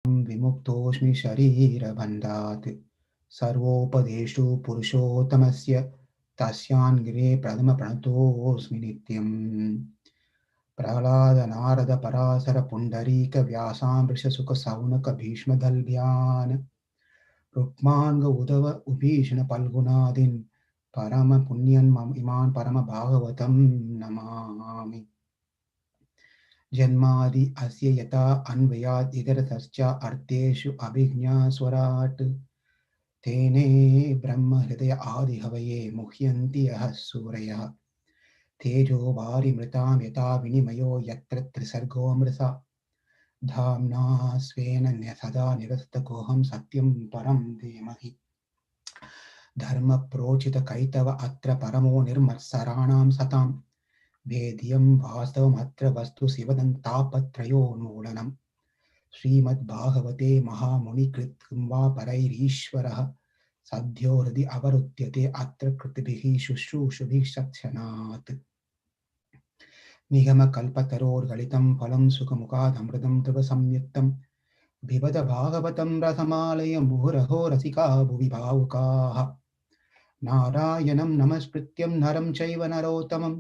विमुक्तोऽस्मि शरीरबन्धात् सर्वोपदेषु पुरुषोत्तमस्य तस्यान्गिरे प्रथमप्रणतोऽस्मि नित्यम् प्रह्लाद नारद पराशर पुण्डरीक व्यासामृष सुख सौनक भीष्मदल्भ्यान् रुक्माङ्ग उदव उभीषण पल्गुनादीन् परम पुण्यन् इमान् परम भागवतं नमामि जन्मादि अस्य यथा अन्वयात् इतरतश्च अर्थेषु अभिज्ञास्वराट् तेने ब्रह्म हृदय आदिहवये मुह्यन्ति यः सूरयः तेजो वारिमृतां यथा विनिमयो यत्र त्रिसर्गो मृषा धाम्ना स्वेन सदा निरस्तकोऽहं सत्यं परं धीमहि धर्मप्रोचितकैतव अत्र परमो निर्मत्सराणां सतां वेद्यं वास्तवमत्र वस्तु शिवदन्तापत्रयोन्मूलनम् श्रीमद्भागवते महामुनिकृतं वा परैरीश्वरः सद्यो हृदि अवरुध्यते अत्र कृतिभिः शुश्रूषुभिः सत्क्षणात् निगमकल्पतरोर्गलितं फलं सुखमुखादमृतं तव संयुक्तं बिबद भागवतं रसमालय मुहुरहो रसिका भुवि भावुकाः नारायणं नमस्कृत्यं नरं चैव नरोत्तमं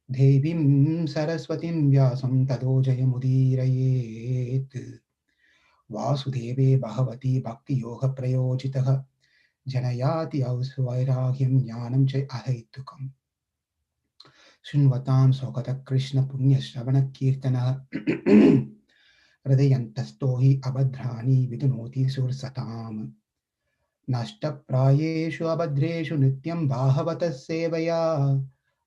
देवीं सरस्वतीं व्यासं ततो जयमुदीरयेत् वासुदेवे भगवती भक्तियोगप्रयोजितः जनयाति वैराग्यं ज्ञानं च अहैतुकम् शृण्वतां स्वगतकृष्णपुण्यश्रवणकीर्तनः हृदयन्तस्थो हि अभद्राणि विदुनोति सुरसताम् नष्टप्रायेषु अभद्रेषु नित्यं भागवतः सेवया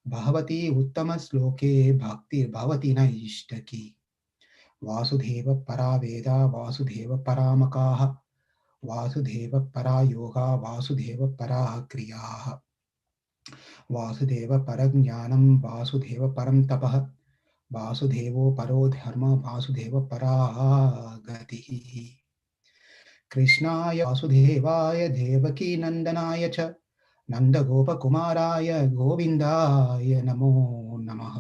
भगवती उत्तमश्लोके भक्तिर्भवति न इष्टकी वासुदेव परा वेदा वासुदेव परामकाः वासुदेव परा योगा वासुदेव परा क्रियाः वासुदेव परं ज्ञानं वासुदेव परं तपः वासुदेवो परो धर्म वासुदेव परा गतिः कृष्णाय वासुदेवाय देवकीनन्दनाय च नन्दगोपकुमाराय गोविन्दाय नमो नमः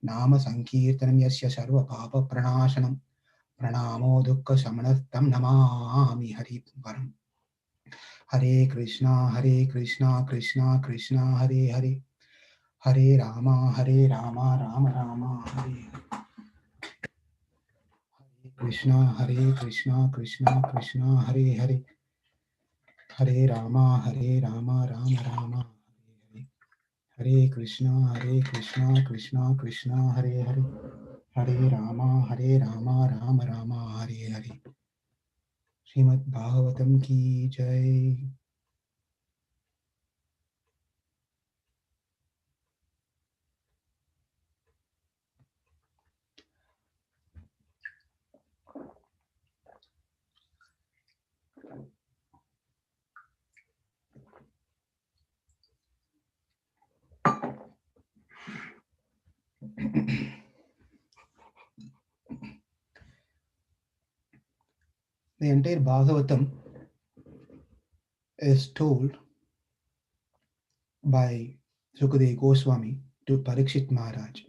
नाम संकीर्तनं यस्य सर्वपापप्रणाशनं प्रणामो दुःखशमनस्तं नमामि हरिवरम् हरे कृष्णा कृष्णा कृष्णा हरे हरे हरे राम राम राम हरे कृष्णा कृष्णा कृष्णा हरे हरे हरे राम राम राम हरे हरे कृष्णा कृष्णा कृष्णा हरे हरे हरे राम राम राम हरे हरे श्रीमद् भागवतम की जय The entire Bhagavatam is told by Sukadeva Goswami to Parikshit Maharaj.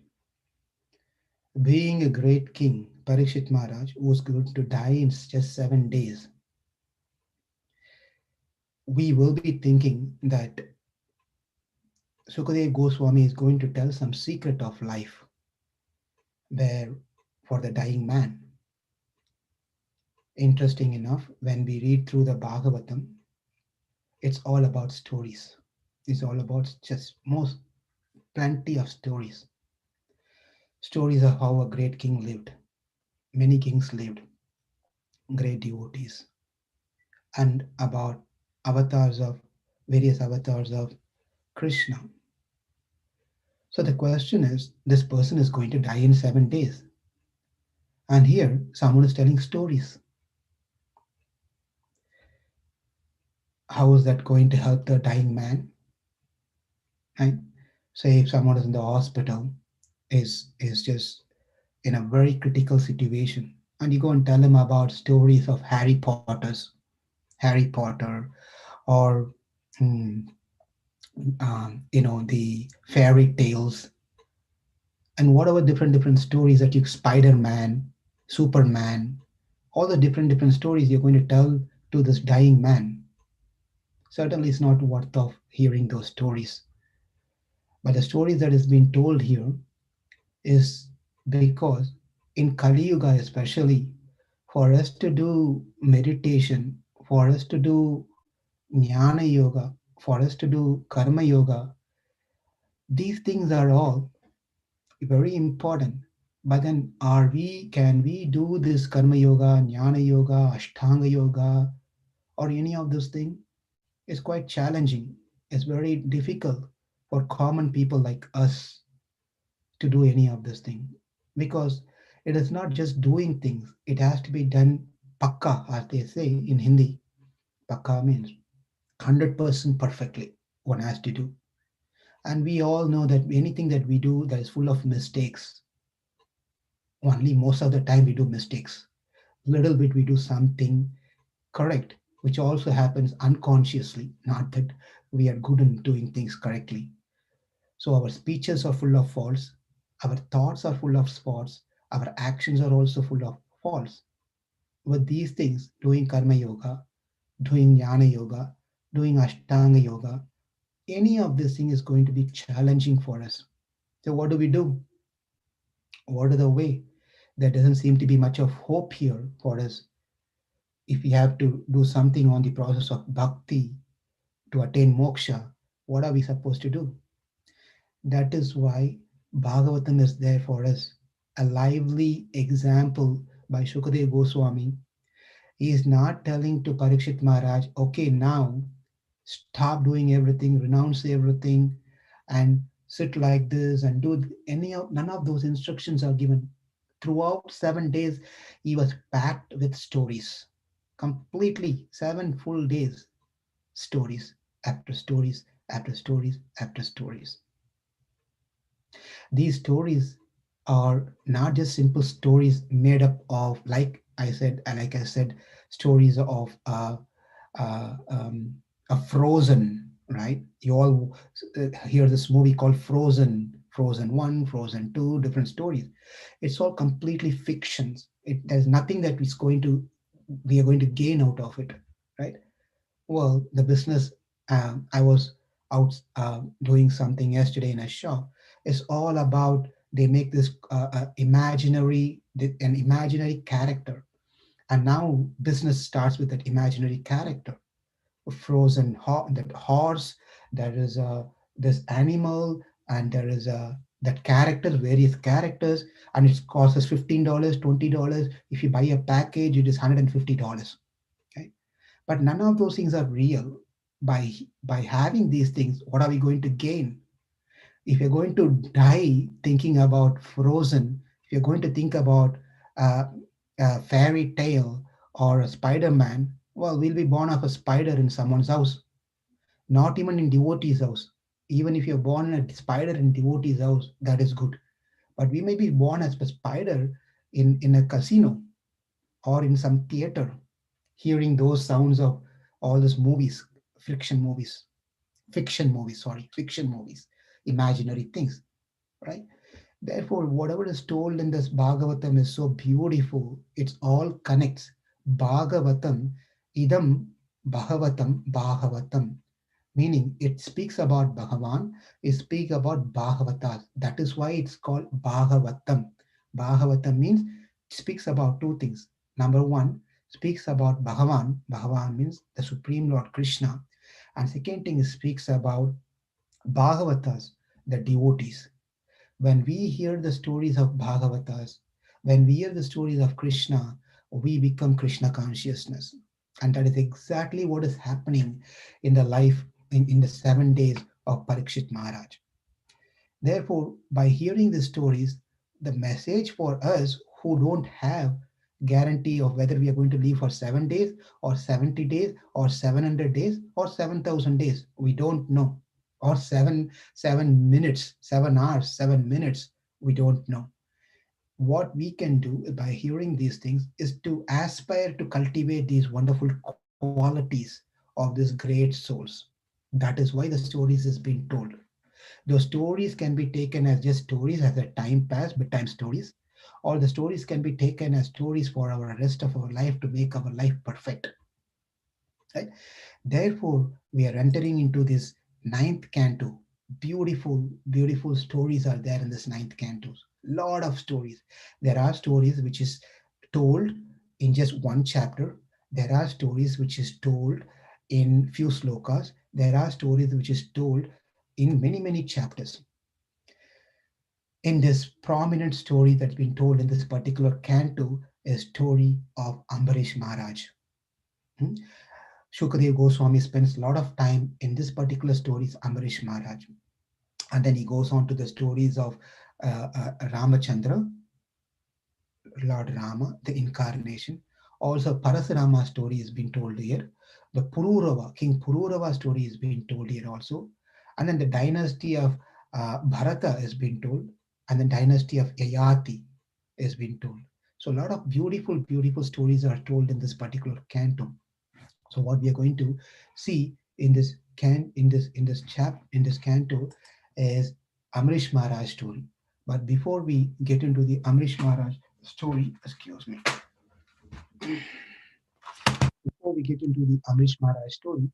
Being a great king, Parikshit Maharaj was going to die in just 7 days. We will be thinking that Sukadeva Goswami is going to tell some secret of life where for the dying man. Interesting enough, when we read through the Bhagavatam, it's all about stories. It's all about just plenty of stories. Stories of how a great king lived. Many kings lived, great devotees, and about various avatars of Krishna. So the question is, this person is going to die in 7 days. And here, someone is telling stories. How is that going to help the dying man? Right? Say if someone is in the hospital, is just in a very critical situation, and you go and tell him about stories of Harry Potter, or the fairy tales, and whatever different stories that you Spider-Man, Superman, All the different stories you're going to tell to this dying man, certainly it's not worth of hearing those stories. But the stories that is being told here is because in Kali Yuga especially, for us to do meditation, for us to do jnana yoga, for us to do karma yoga, these things are all very important. But then can we do this karma yoga, jnana yoga, ashtanga yoga, or any of those things? It's quite challenging. It's very difficult for common people like us to do any of this thing, because it is not just doing things, it has to be done pakka, as they say in Hindi. Pakka means 100% perfectly one has to do. And we all know that anything that we do that is full of mistakes, only most of the time we do mistakes. Little bit we do something correct, which also happens unconsciously, not that we are good in doing things correctly. So our speeches are full of faults, our thoughts are full of faults, our actions are also full of faults. With these things, doing karma yoga, doing jnana yoga, doing ashtanga yoga, any of this thing is going to be challenging for us. So what do we do? What are the way? There doesn't seem to be much of hope here for us. If we have to do something on the process of bhakti to attain moksha, what are we supposed to do? That is why Bhagavatam is there for us. A lively example by Shukadev Goswami. He is not telling to Parikshit Maharaj, okay, now stop doing everything, renounce everything, and sit like this and do any of none of those instructions are given. Throughout 7 days, he was packed with stories. Completely 7 full days, stories after stories after stories after stories. These stories are not just simple stories made up of, like I said, stories of uh, um, a Frozen, right? You all hear this movie called Frozen, Frozen 1, Frozen 2, different stories. It's all completely fictions. There's nothing that is going to we are going to gain out of it, right? Well, the business, I was out doing something yesterday in a shop. It's all about they make this an imaginary character, and now business starts with that imaginary character. That horse, there is a this animal, and there is a that characters, various characters, and it costs us $15, $20. If you buy a package, it is $150. Okay, but none of those things are real. By having these things, what are we going to gain? If you're going to die thinking about Frozen, if you're going to think about uh, a fairy tale or a Spider-Man, well, we'll be born of a spider in someone's house, not even in devotee's house. Even if you're born a spider in devotee's house, that is good. But we may be born as a spider in a casino or in some theater, hearing those sounds of all those movies, fiction movies, imaginary things, right? Therefore, whatever is told in this Bhagavatam is so beautiful. It all connects. Bhagavatam, idam Bhagavatam, meaning it speaks about Bhagavan, it speaks about Bhagavatas. That is why it's called Bhagavatam. Bhagavatam means it speaks about two things. Number one, speaks about Bhagavan. Bhagavan means the Supreme Lord Krishna. And second thing, it speaks about Bhagavatas, the devotees. When we hear the stories of Bhagavatas, when we hear the stories of Krishna, we become Krishna consciousness. And that is exactly what is happening in the life in the 7 days of Parikshit Maharaj. Therefore, by hearing the stories, the message for us who don't have guarantee of whether we are going to live for 7 days or 70 days or 700 days or 7,000 days, we don't know. Or 7 minutes, 7 hours, 7 minutes, we don't know. What we can do by hearing these things is to aspire to cultivate these wonderful qualities of these great souls. That is why the stories is being told. Those stories can be taken as just stories, as a time pass, bedtime stories, All the stories can be taken as stories for our rest of our life to make our life perfect. Right? Therefore, we are entering into this ninth canto. Beautiful, beautiful stories are there in this ninth canto. Lot of stories. There are stories which is told in just one chapter. There are stories which is told in few slokas. There are stories which is told in many, many chapters. In this prominent story that's been told in this particular canto is story of Ambarish Maharaj. Hmm? Shukadev Goswami spends a lot of time in this particular stories, Ambarish Maharaj. And then he goes on to the stories of Ramachandra, Lord Rama, the incarnation. Also, Parasurama story is being told here. The Pururava, King Pururava story is being told here also. And then the dynasty of Bharata is being told. And the dynasty of Yayati is being told. So a lot of beautiful, beautiful stories are told in this particular canto. So what we are going to see in this in this canto is Amrish Maharaj story. But before we get into the Amrish Maharaj story, excuse me, before we get into the Amrish Maharaj story,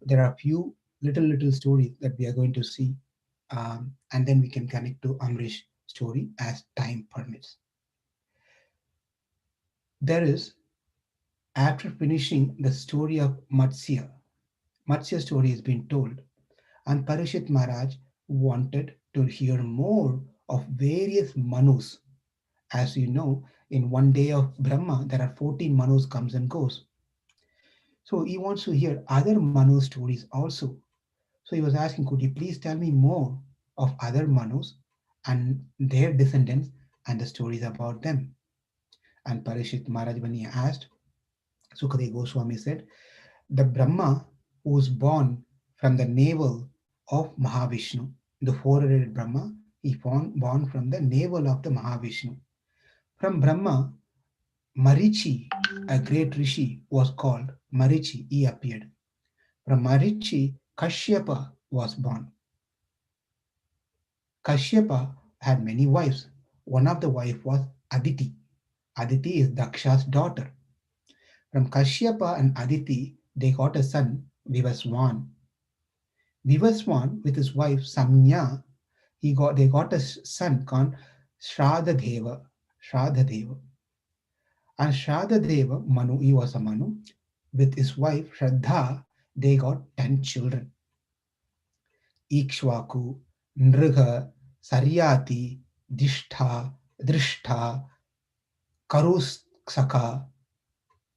there are a few little stories that we are going to see, and then we can connect to Amrish story as time permits. There is, after finishing the story of Matsya story has been told, and Parishit Maharaj wanted to hear more of various Manus. As you know, in one day of Brahma, there are 14 Manus comes and goes. So he wants to hear other Manu stories also. So he was asking, could you please tell me more of other Manus and their descendants and the stories about them? And Parishit Maharaj, when he asked, Sukadeva Goswami said, the Brahma who was born from the navel of Mahavishnu, the four-headed Brahma, he born from the navel of the Mahavishnu. From Brahma, Marichi, a great rishi, was called Marichi, he appeared. From Marichi, Kashyapa was born. Kashyapa had many wives. One of the wife was Aditi. Aditi is Daksha's daughter. From Kashyapa and Aditi, they got a son, Vivaswan. Vivaswan, with his wife Samnya, they got a son called Shradadeva. Shradadeva. And Shradadeva, Manu, he was a Manu. With his wife Shraddha, they got 10 children. Ikshwaku, Nrigha, Saryati, Dishtha, Drishta, Karuskaka,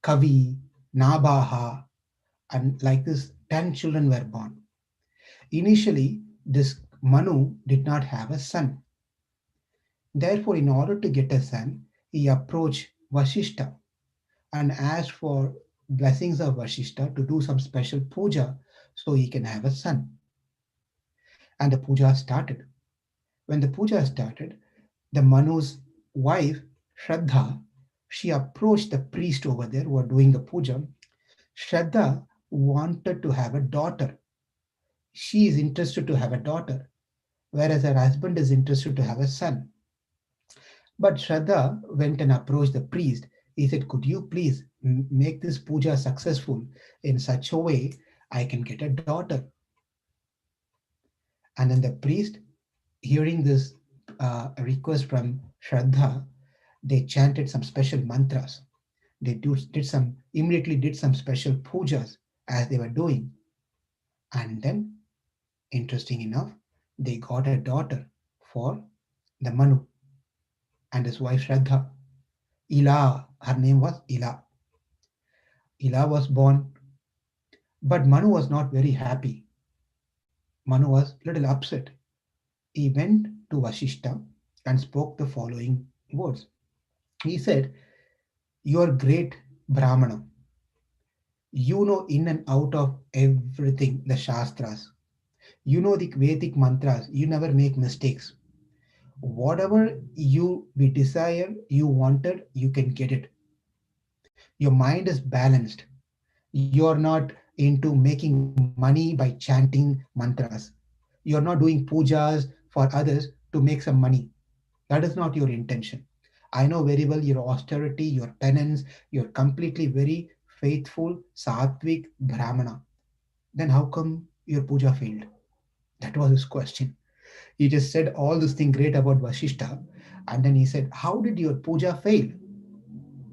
Kavi, Nabaha, and like this, 10 children were born. Initially, this Manu did not have a son. Therefore, in order to get a son, he approached Vashishta and asked for blessings of Vashishta to do some special puja so he can have a son. And the puja started. When the puja started, the Manu's wife, Shraddha, she approached the priest over there who were doing the puja. Shraddha wanted to have a daughter. She is interested to have a daughter, whereas her husband is interested to have a son. But Shraddha went and approached the priest. He said, could you please make this puja successful in such a way I can get a daughter? And then the priest, hearing this request from Shraddha, they chanted some special mantras. Did some immediately did some special pujas as they were doing. And then, interesting enough, they got a daughter for the Manu and his wife Shraddha. Ila, her name was Ila. Ila was born, but Manu was not very happy. Manu was a little upset. He went to Vashishta and spoke the following words. He said, you are great Brahmana. You know in and out of everything, the Shastras. You know the Vedic mantras. You never make mistakes. Whatever we desire, you wanted, you can get it. Your mind is balanced. You're not into making money by chanting mantras. You're not doing pujas for others to make some money. That is not your intention. I know very well your austerity, your penance, you're completely very faithful, sattvic Brahmana. Then how come your puja failed? That was his question. He just said all this thing great about Vashishta, and then he said, how did your puja fail?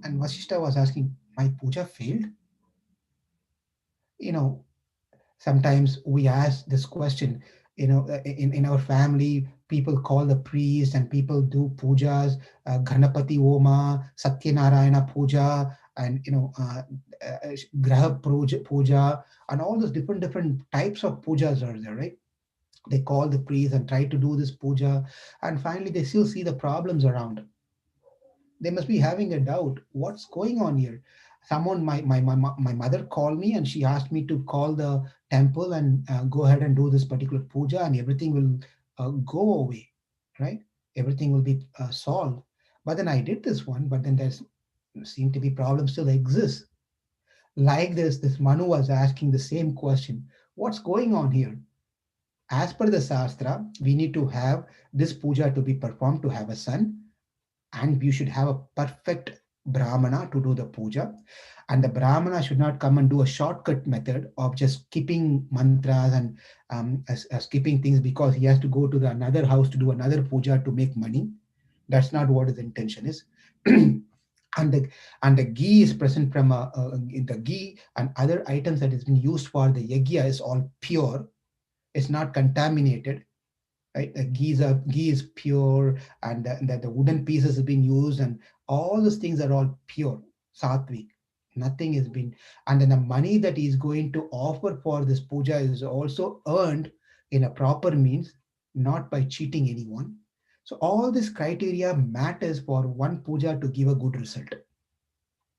And Vashishta was asking, my puja failed? You know, sometimes we ask this question, in our family, people call the priest and people do pujas, Ganapati Oma, Satyanarayana puja, and Graha puja, and all those different types of pujas are there, right? They call the priest and try to do this puja, and finally they still see the problems around. They must be having a doubt, what's going on here? Someone, my mother called me and she asked me to call the temple and go ahead and do this particular puja, and everything will go away, right? Everything will be solved. But then I did this one, but then there's seem to be problems still exist. Like this Manu was asking the same question, what's going on here? As per the Shastra, we need to have this puja to be performed to have a son, and you should have a perfect Brahmana to do the puja. And the Brahmana should not come and do a shortcut method of just skipping mantras and skipping things because he has to go to the another house to do another puja to make money. That's not what his intention is. and the and the ghee is present from the ghee and other items that is being used for the yagya is all pure. It's not contaminated, right? The ghee is pure, and the wooden pieces have been used, and all those things are all pure, sattvic. Nothing has been, and then the money that he is going to offer for this puja is also earned in a proper means, not by cheating anyone. So all this criteria matters for one puja to give a good result.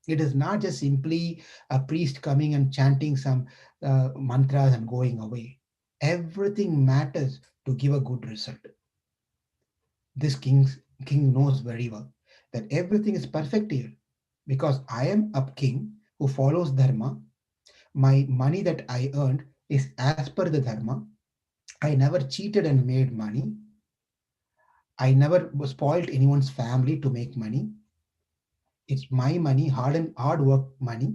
It is not just simply a priest coming and chanting some mantras and going away. Everything matters to give a good result. This king knows very well that everything is perfect here because I am a king who follows dharma. My money that I earned is as per the dharma. I never cheated and made money. I never spoiled anyone's family to make money. It's my money, hard work money,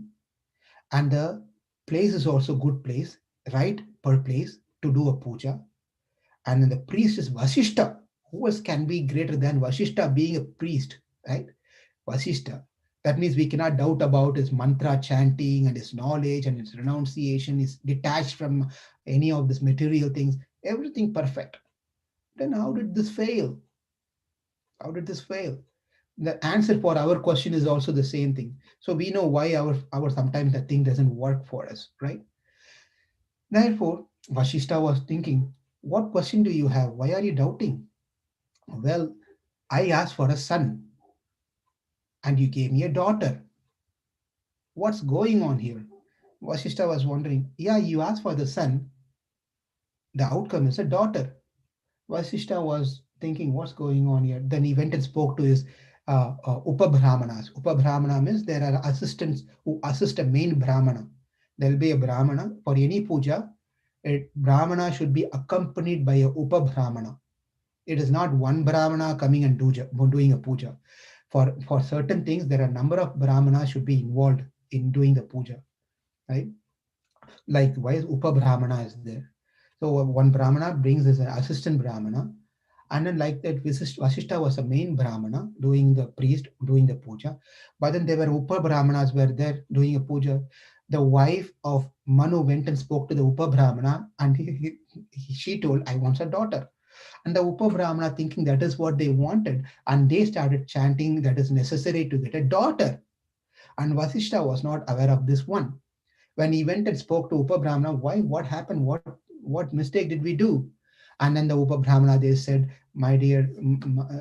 and the place is also good place, right per place to do a puja. And then the priest is Vasishta. Who else can be greater than Vasishta being a priest, right? Vasishta. That means we cannot doubt about his mantra chanting and his knowledge and his renunciation is detached from any of this material things. Everything perfect. Then how did this fail? How did this fail? The answer for our question is also the same thing. So we know why our sometimes the thing doesn't work for us, right? Therefore, Vashishta was thinking, what question do you have? Why are you doubting? Well, I asked for a son and you gave me a daughter. What's going on here? Vashishta was wondering, yeah, you asked for the son, the outcome is a daughter. Vasishta was thinking, what's going on here? Then he went and spoke to his Upabrahmanas. Upabrahmana means there are assistants who assist a main Brahmana. There will be a Brahmana for any puja. A Brahmana should be accompanied by a Upabrahmana. It is not one Brahmana coming and doing a puja. For certain things, there are a number of Brahmanas should be involved in doing the puja, right? Like why is Upa Brahmana is there? So one Brahmana brings as an assistant Brahmana, and then like that Vasishta was a main Brahmana doing the priest doing the puja, but then there were Upa Brahmanas were there doing a puja. The wife of Manu went and spoke to the Upa Brahmana, and she told, "I want a daughter." And the Upa Brahmana thinking that is what they wanted, and they started chanting that is necessary to get a daughter. And Vasishta was not aware of this one. When he went and spoke to Upa Brahmana, why, what happened, what mistake did we do? And then the Upa Brahmana, they said, my dear,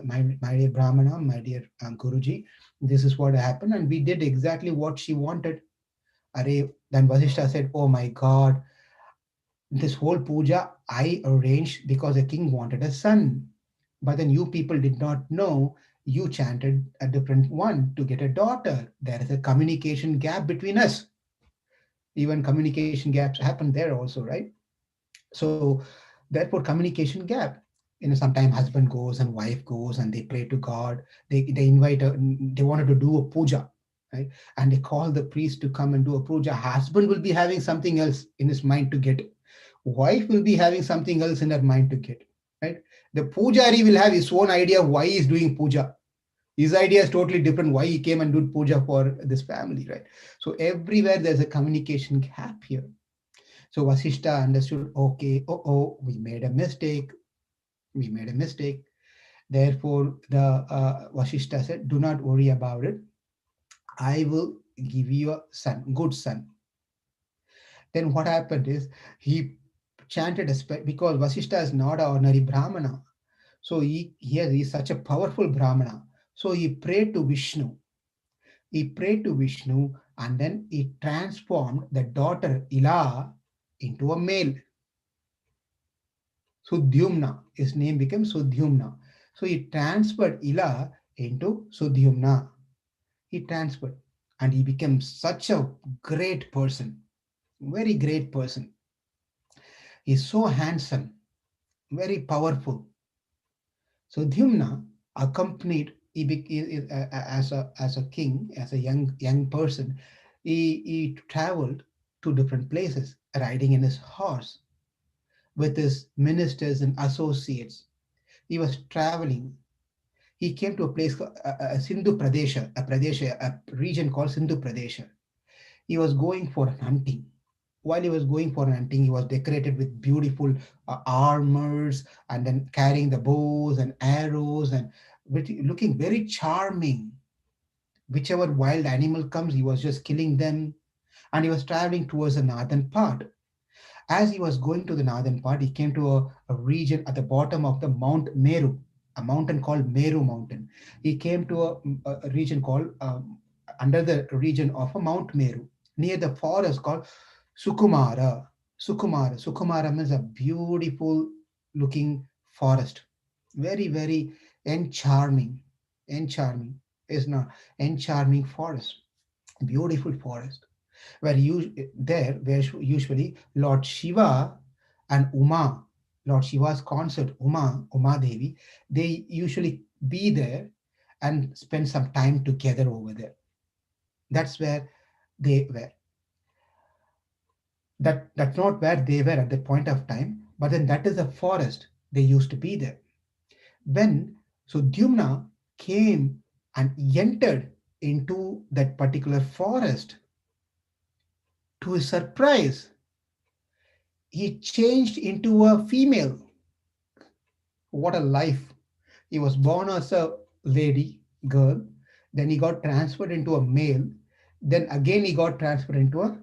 my dear Brahmana, my dear Guruji, this is what happened, and we did exactly what she wanted. Then Vasishta said, oh my God, this whole puja I arranged because the king wanted a son. But then you people did not know, you chanted a different one to get a daughter. There is a communication gap between us. Even communication gaps happen there also, right? So therefore communication gap. Sometime husband goes and wife goes and they pray to God. They invite they wanted to do a puja, right? And they call the priest to come and do a puja. Husband will be having something else in his mind to get. Wife will be having something else in her mind to get, right? The pujari will have his own idea of why he's doing puja. His idea is totally different why he came and did puja for this family, right? So everywhere there's a communication gap here. So Vasishta understood, okay, we made a mistake. We made a mistake. Therefore, the Vasishta said, do not worry about it. I will give you a son, good son. Then what happened is he chanted because Vasishta is not an ordinary Brahmana. So he's such a powerful Brahmana. So he prayed to Vishnu. He prayed to Vishnu and then he transformed the daughter Ila into a male. Sudhyumna. His name became Sudhyumna. So he transferred Ila into Sudhyumna. He transferred and he became such a great person, very great person. He's so handsome, very powerful. Sudhyumna accompanied as a king, as a young person. He traveled to different places, riding in his horse with his ministers and associates. He was traveling. He came to a place called Sindhu Pradesha, a region called Sindhu Pradesha. He was going for hunting. While he was going for hunting, he was decorated with beautiful armors and then carrying the bows and arrows and looking very charming. Whichever wild animal comes, he was just killing them. And he was traveling towards the northern part. As he was going to the northern part, he came to a region at the bottom of the Mount Meru, a mountain called Meru Mountain. He came to a region called, under the region of a Mount Meru, near the forest called Sukumara. Sukumara means a beautiful looking forest. Very, very encharming. Encharming is not encharming forest. Beautiful forest where where usually Lord Shiva and Uma, Lord Shiva's consort Uma Devi, they usually be there and spend some time together over there. That's where they were. That's not where they were at that point of time, but then that is a forest. They used to be there. When Dyumna came and entered into that particular forest, to his surprise, he changed into a female. What a life. He was born as a lady, girl, then he got transferred into a male, then again he got transferred into a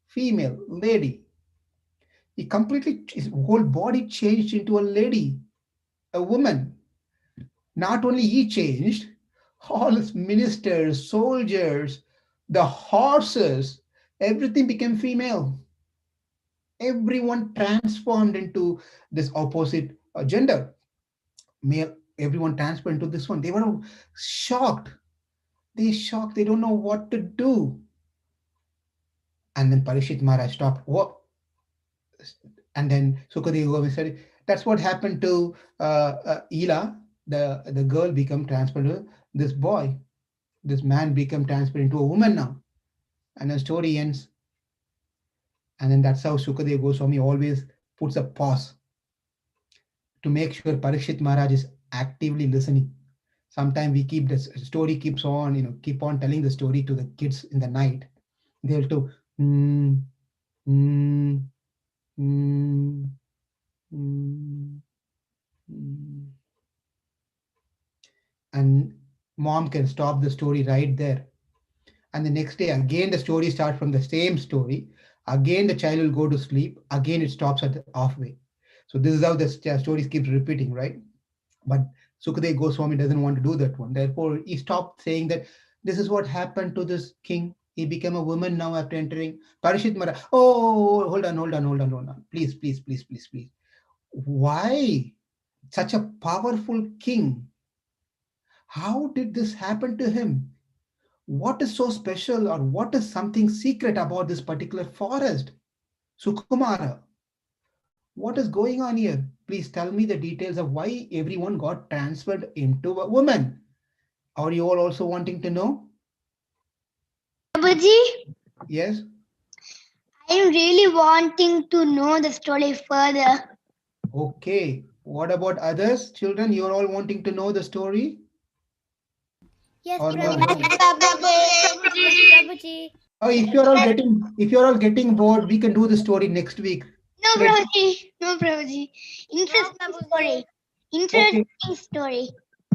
female, lady. His whole body changed into a lady, a woman. Not only he changed, all his ministers, soldiers, the horses, everything became female. Everyone transformed into this opposite gender. Male, everyone transferred into this one. They were shocked. They don't know what to do. And then Parishit Maharaj stopped. What? And then Sukadeva Goswami said, that's what happened to Ela. The girl become transferred to this boy. This man become transferred into a woman now. And the story ends. And then that's how Sukadeva Goswami always puts a pause to make sure Parishit Maharaj is actively listening. Sometimes we keep the story keeps on, keep on telling the story to the kids in the night. They'll do, mm, mm, mm, mm, mm. And mom can stop the story right there. And the next day, again, the story starts from the same story. Again, the child will go to sleep. Again, it stops at the halfway. So this is how the story keeps repeating, right? But Sukadeva Goswami doesn't want to do that one. Therefore, he stopped saying that this is what happened to this king. He became a woman now after entering. Parishit Maharaj, oh, hold on. Please. Why? Such a powerful king. How did this happen to him? What is so special or what is something secret about this particular forest? Sukumara, what is going on here? please tell me the details of why everyone got transferred into a woman. Are you all also wanting to know? Prabhuji, Yes? I am really wanting to know the story further. Okay. What about others? Children, you're all wanting to know the story? Yes, Or you're Yes, Prabhuji. bored? Prabhuji. Yes, Prabhuji. Oh, if you're all getting bored, we can do the story next week. No, Let Prabhuji. No, Prabhuji. No, Interesting Prabhuji. story. Interesting Okay, story.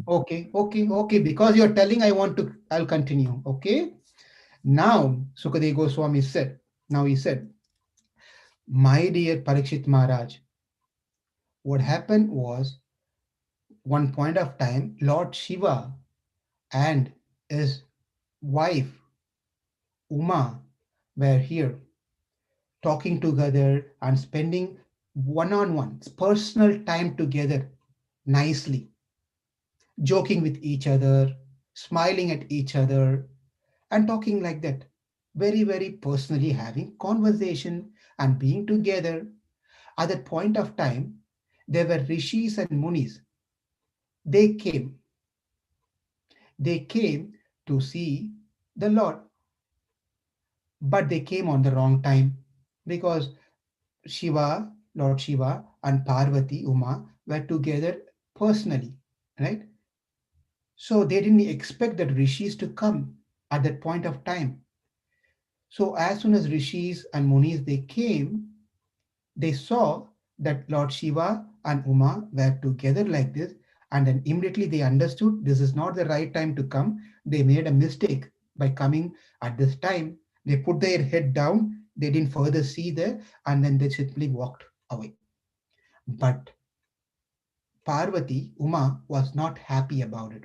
okay. Because you're telling, I'll continue. Okay. Now, Sukadev Goswami said, now he said, my dear Parikshit Maharaj, what happened was one point of time, Lord Shiva and his wife Uma were here talking together and spending one on one personal time together nicely, joking with each other, smiling at each other, and talking like that. Very, very personally having conversation and being together. At that point of time, there were rishis and munis. They came. They came to see the Lord, but they came on the wrong time because Shiva, Lord Shiva, and Parvati, Uma, were together personally, right? So they didn't expect that rishis to come at that point of time. So as soon as rishis and munis they came, they saw that Lord Shiva and Uma were together like this, and then immediately they understood this is not the right time to come. They made a mistake by coming at this time. They put their head down, they didn't further see there, and then they simply walked away. But Parvati, Uma, was not happy about it.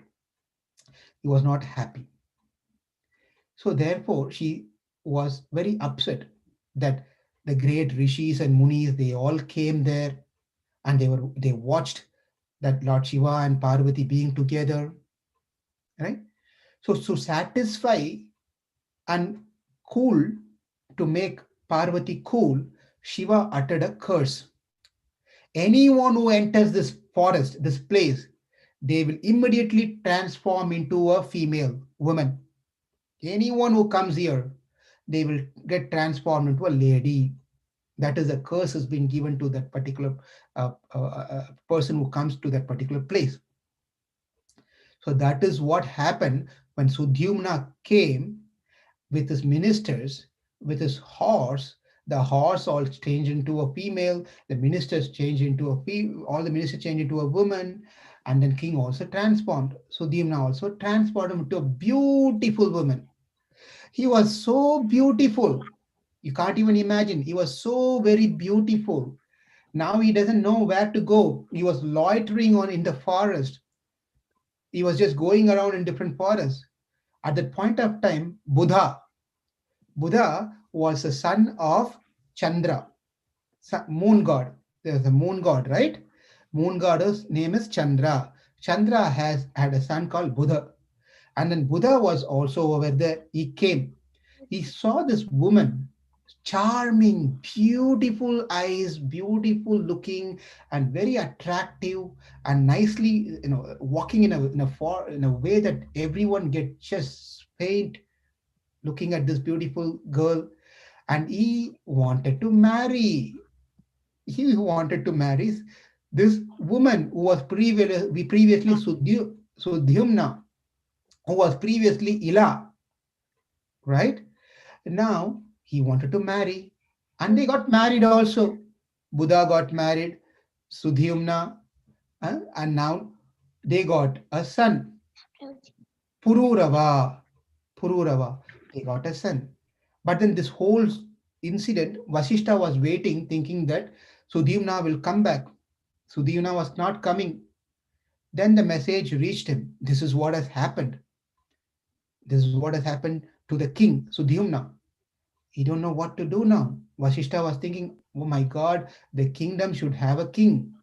He was not happy. So therefore, she was very upset that the great rishis and munis they all came there and they watched that Lord Shiva and Parvati being together, right? So to satisfy and cool, to make Parvati cool, Shiva uttered a curse. Anyone who enters this forest, this place, they will immediately transform into a female woman. Anyone who comes here, they will get transformed into a lady. That is a curse has been given to that particular person who comes to that particular place. So that is what happened when Sudyumna came with his ministers, with his horse. The horse all changed into a female, the ministers changed into all the ministers changed into a woman, and then king also transformed. Sudyumna also transformed him into a beautiful woman. He was so beautiful. You can't even imagine. He was so very beautiful. Now he doesn't know where to go. He was loitering on in the forest. He was just going around in different forests. At that point of time, Buddha was the son of Chandra, moon god. There's a moon god, right? Moon god's name is Chandra. Chandra has had a son called Buddha. And then Buddha was also over there. He came. He saw this woman, charming, beautiful eyes, beautiful looking, and very attractive, and nicely, walking in a way that everyone get just faint looking at this beautiful girl, and he wanted to marry. He wanted to marry this woman who was previously Sudhyumna, who was previously Ila, right? Now he wanted to marry, and they got married also. Buddha got married, Sudhyumna, and now they got a son, Pururava. Pururava. They got a son. But then this whole incident, Vasishta was waiting, thinking that Sudhyumna will come back. Sudhyumna was not coming. Then the message reached him. This is what has happened. This is what has happened to the king, Sudhyumna. He don't know what to do now. Vasishta was thinking, oh my God, the kingdom should have a king.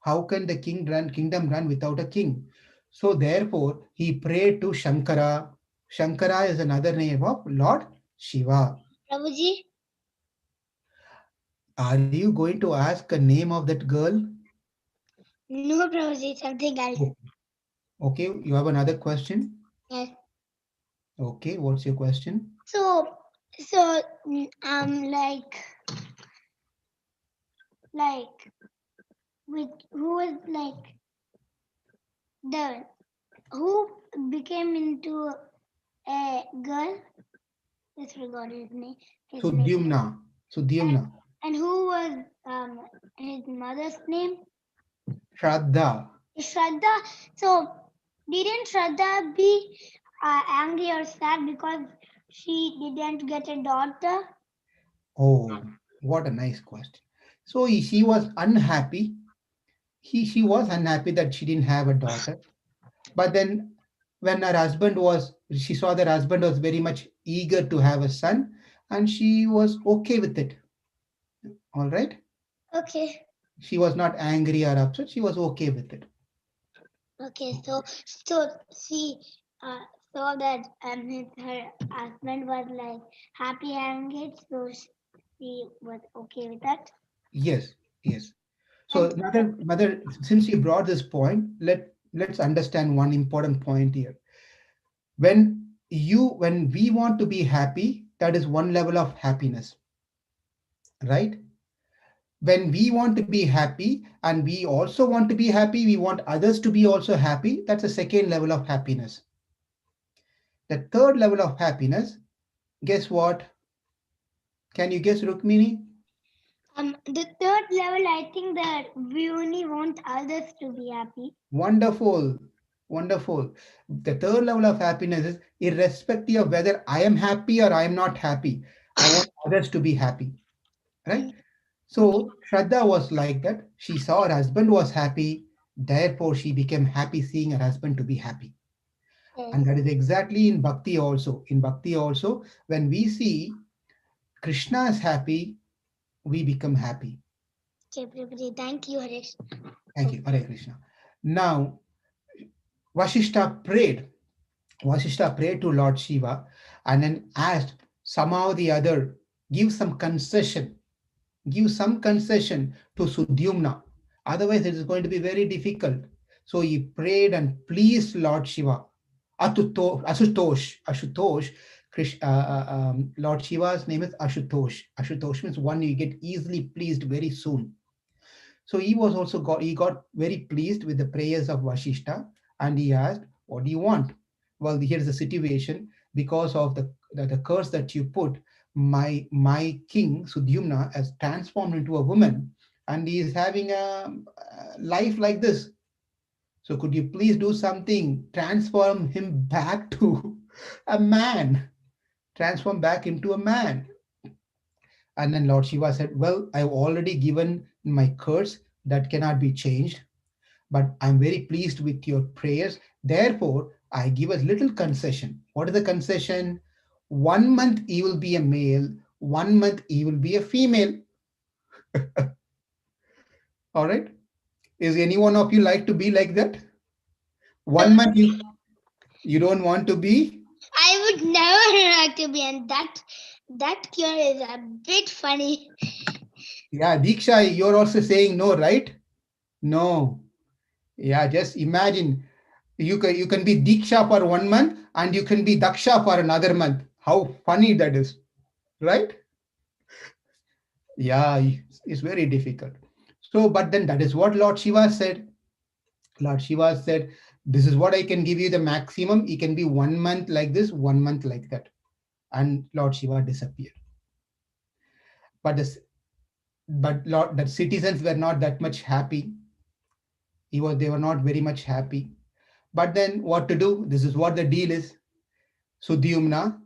How can the kingdom run without a king? So therefore, he prayed to Shankara. Shankara is another name of Lord Shiva. Prabhuji, Are you going to ask a name of that girl? No, Prabhuji, something else. Okay. Okay, you have another question? Yes. Okay, what's your question? So, so, like, with who was like the who became into a girl? Just forgot his name. His name. Sudyumna. And, Sudyumna. and who was his mother's name? Shraddha. Shraddha. So, didn't Shraddha be angry or sad because she didn't get a daughter? Oh, what a nice question. So she was unhappy. She was unhappy that she didn't have a daughter. But then when her husband was, she saw that her husband was very much eager to have a son, and she was okay with it. All right. Okay. She was not angry or upset. She was okay with it. Okay. So she uh, saw that her husband was like happy having it, so she was okay with that. Yes, yes. And So, mother, since you brought this point, let's understand one important point here. When we want to be happy, that is one level of happiness, right? When we want to be happy and we also want to be happy, we want others to be also happy, that's a second level of happiness. The third level of happiness, guess what? Can you guess, Rukmini? the third level, I think that we only want others to be happy. Wonderful, wonderful. The third level of happiness is irrespective of whether I am happy or I am not happy. I want others to be happy, right? Mm, So Shraddha was like that. She saw her husband was happy, therefore she became happy seeing her husband to be happy. yes. And that is exactly in bhakti also. In bhakti also, when we see Krishna is happy, we become happy. Okay, Prabhuji, thank you, Harish. Thank you, Hare Krishna. Now, Vashishta prayed. Vasishta prayed to Lord Shiva and then asked somehow the other, give some concession, give some concession to Sudyumna. Otherwise, it is going to be very difficult. So he prayed and pleased Lord Shiva. Ashutosh. Lord Shiva's name is Ashutosh. Ashutosh means one you get easily pleased very soon. So he got very pleased with the prayers of Vashishta and he asked, what do you want? Well, here's the situation. Because of the curse that you put, my king Sudyumna has transformed into a woman and he is having a life like this. So could you please do something? Transform him back to a man. Transform back into a man. And then Lord Shiva said, well, I've already given my curse that cannot be changed, but I'm very pleased with your prayers. Therefore, I give a little concession. What is the concession? 1 month he will be a male, 1 month he will be a female. All right. Is any one of you like to be like that? 1 month you don't want to be? I would never like to be, and that cure is a bit funny. Yeah, Diksha, you're also saying no, right? No. Yeah, just imagine you can be Diksha for 1 month and you can be Daksha for another month. How funny that is, right? Yeah, it's very difficult. So, but then that is what Lord Shiva said. Lord Shiva said, this is what I can give you the maximum. It can be 1 month like this, 1 month like that. And Lord Shiva disappeared. But the citizens were not that much happy. They were not very much happy. But then what to do? This is what the deal is. Sudyumna,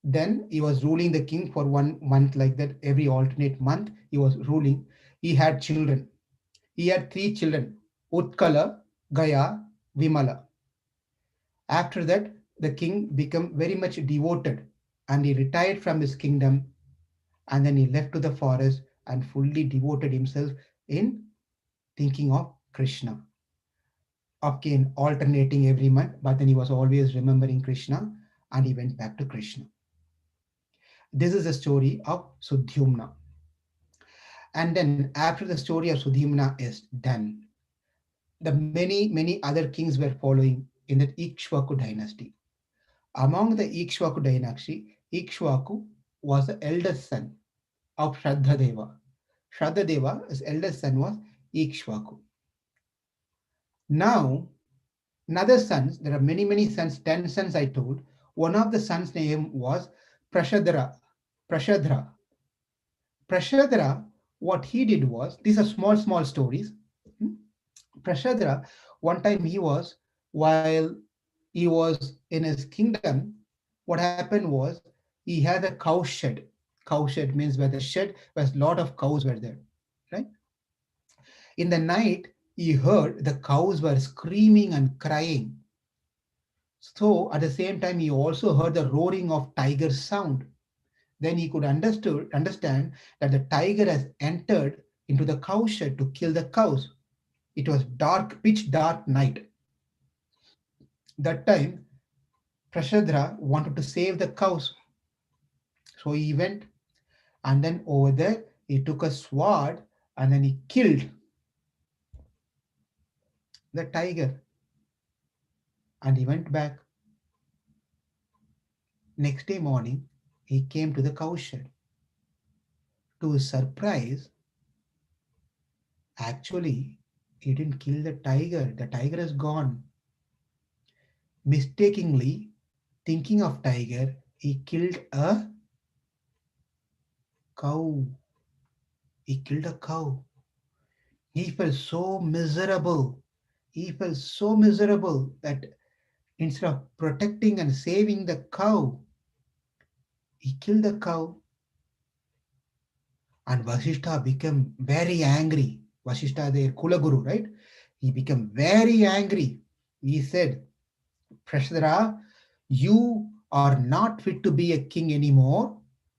then he was ruling the king for 1 month like that. Every alternate month he was ruling. He had children. He had three children, Utkala, Gaya, Vimala. After that, the king became very much devoted and he retired from his kingdom and then he left to the forest and fully devoted himself in thinking of Krishna. Again, alternating every month, but then he was always remembering Krishna and he went back to Krishna. This is the story of Sudhyumna. And then after the story of Sudhimna is done, the many other kings were following in the Ikshvaku dynasty. Among the Ikshvaku dynasty, Ikshvaku was the eldest son of Shraddha Shraddhadeva's eldest son was Ikshvaku. Now, another sons, there are many sons, 10 sons I told. One of the sons' name was Prashadra. Prashadra. Prashadra, what he did was, these are small stories. Hmm? Prashadra, one time while he was in his kingdom, what happened was he had a cow shed. Cow shed means where the shed where a lot of cows were there, right? In the night, he heard the cows were screaming and crying. So at the same time, he also heard the roaring of tiger's sound. Then he could understand that the tiger has entered into the cow shed to kill the cows. It was dark, pitch dark night. That time, Prashadra wanted to save the cows. So he went, and then over there, he took a sword and then he killed the tiger and he went back. Next day morning, he came to the cow shed. To his surprise, actually, he didn't kill the tiger. The tiger is gone. Mistakenly, thinking of tiger, he killed a cow. He killed a cow. He felt so miserable. He felt so miserable that instead of protecting and saving the cow, he killed the cow. And Vasishtha became very angry. Vasishtha, their Kulaguru, right? He became very angry. He said, Prashadra, you are not fit to be a king anymore.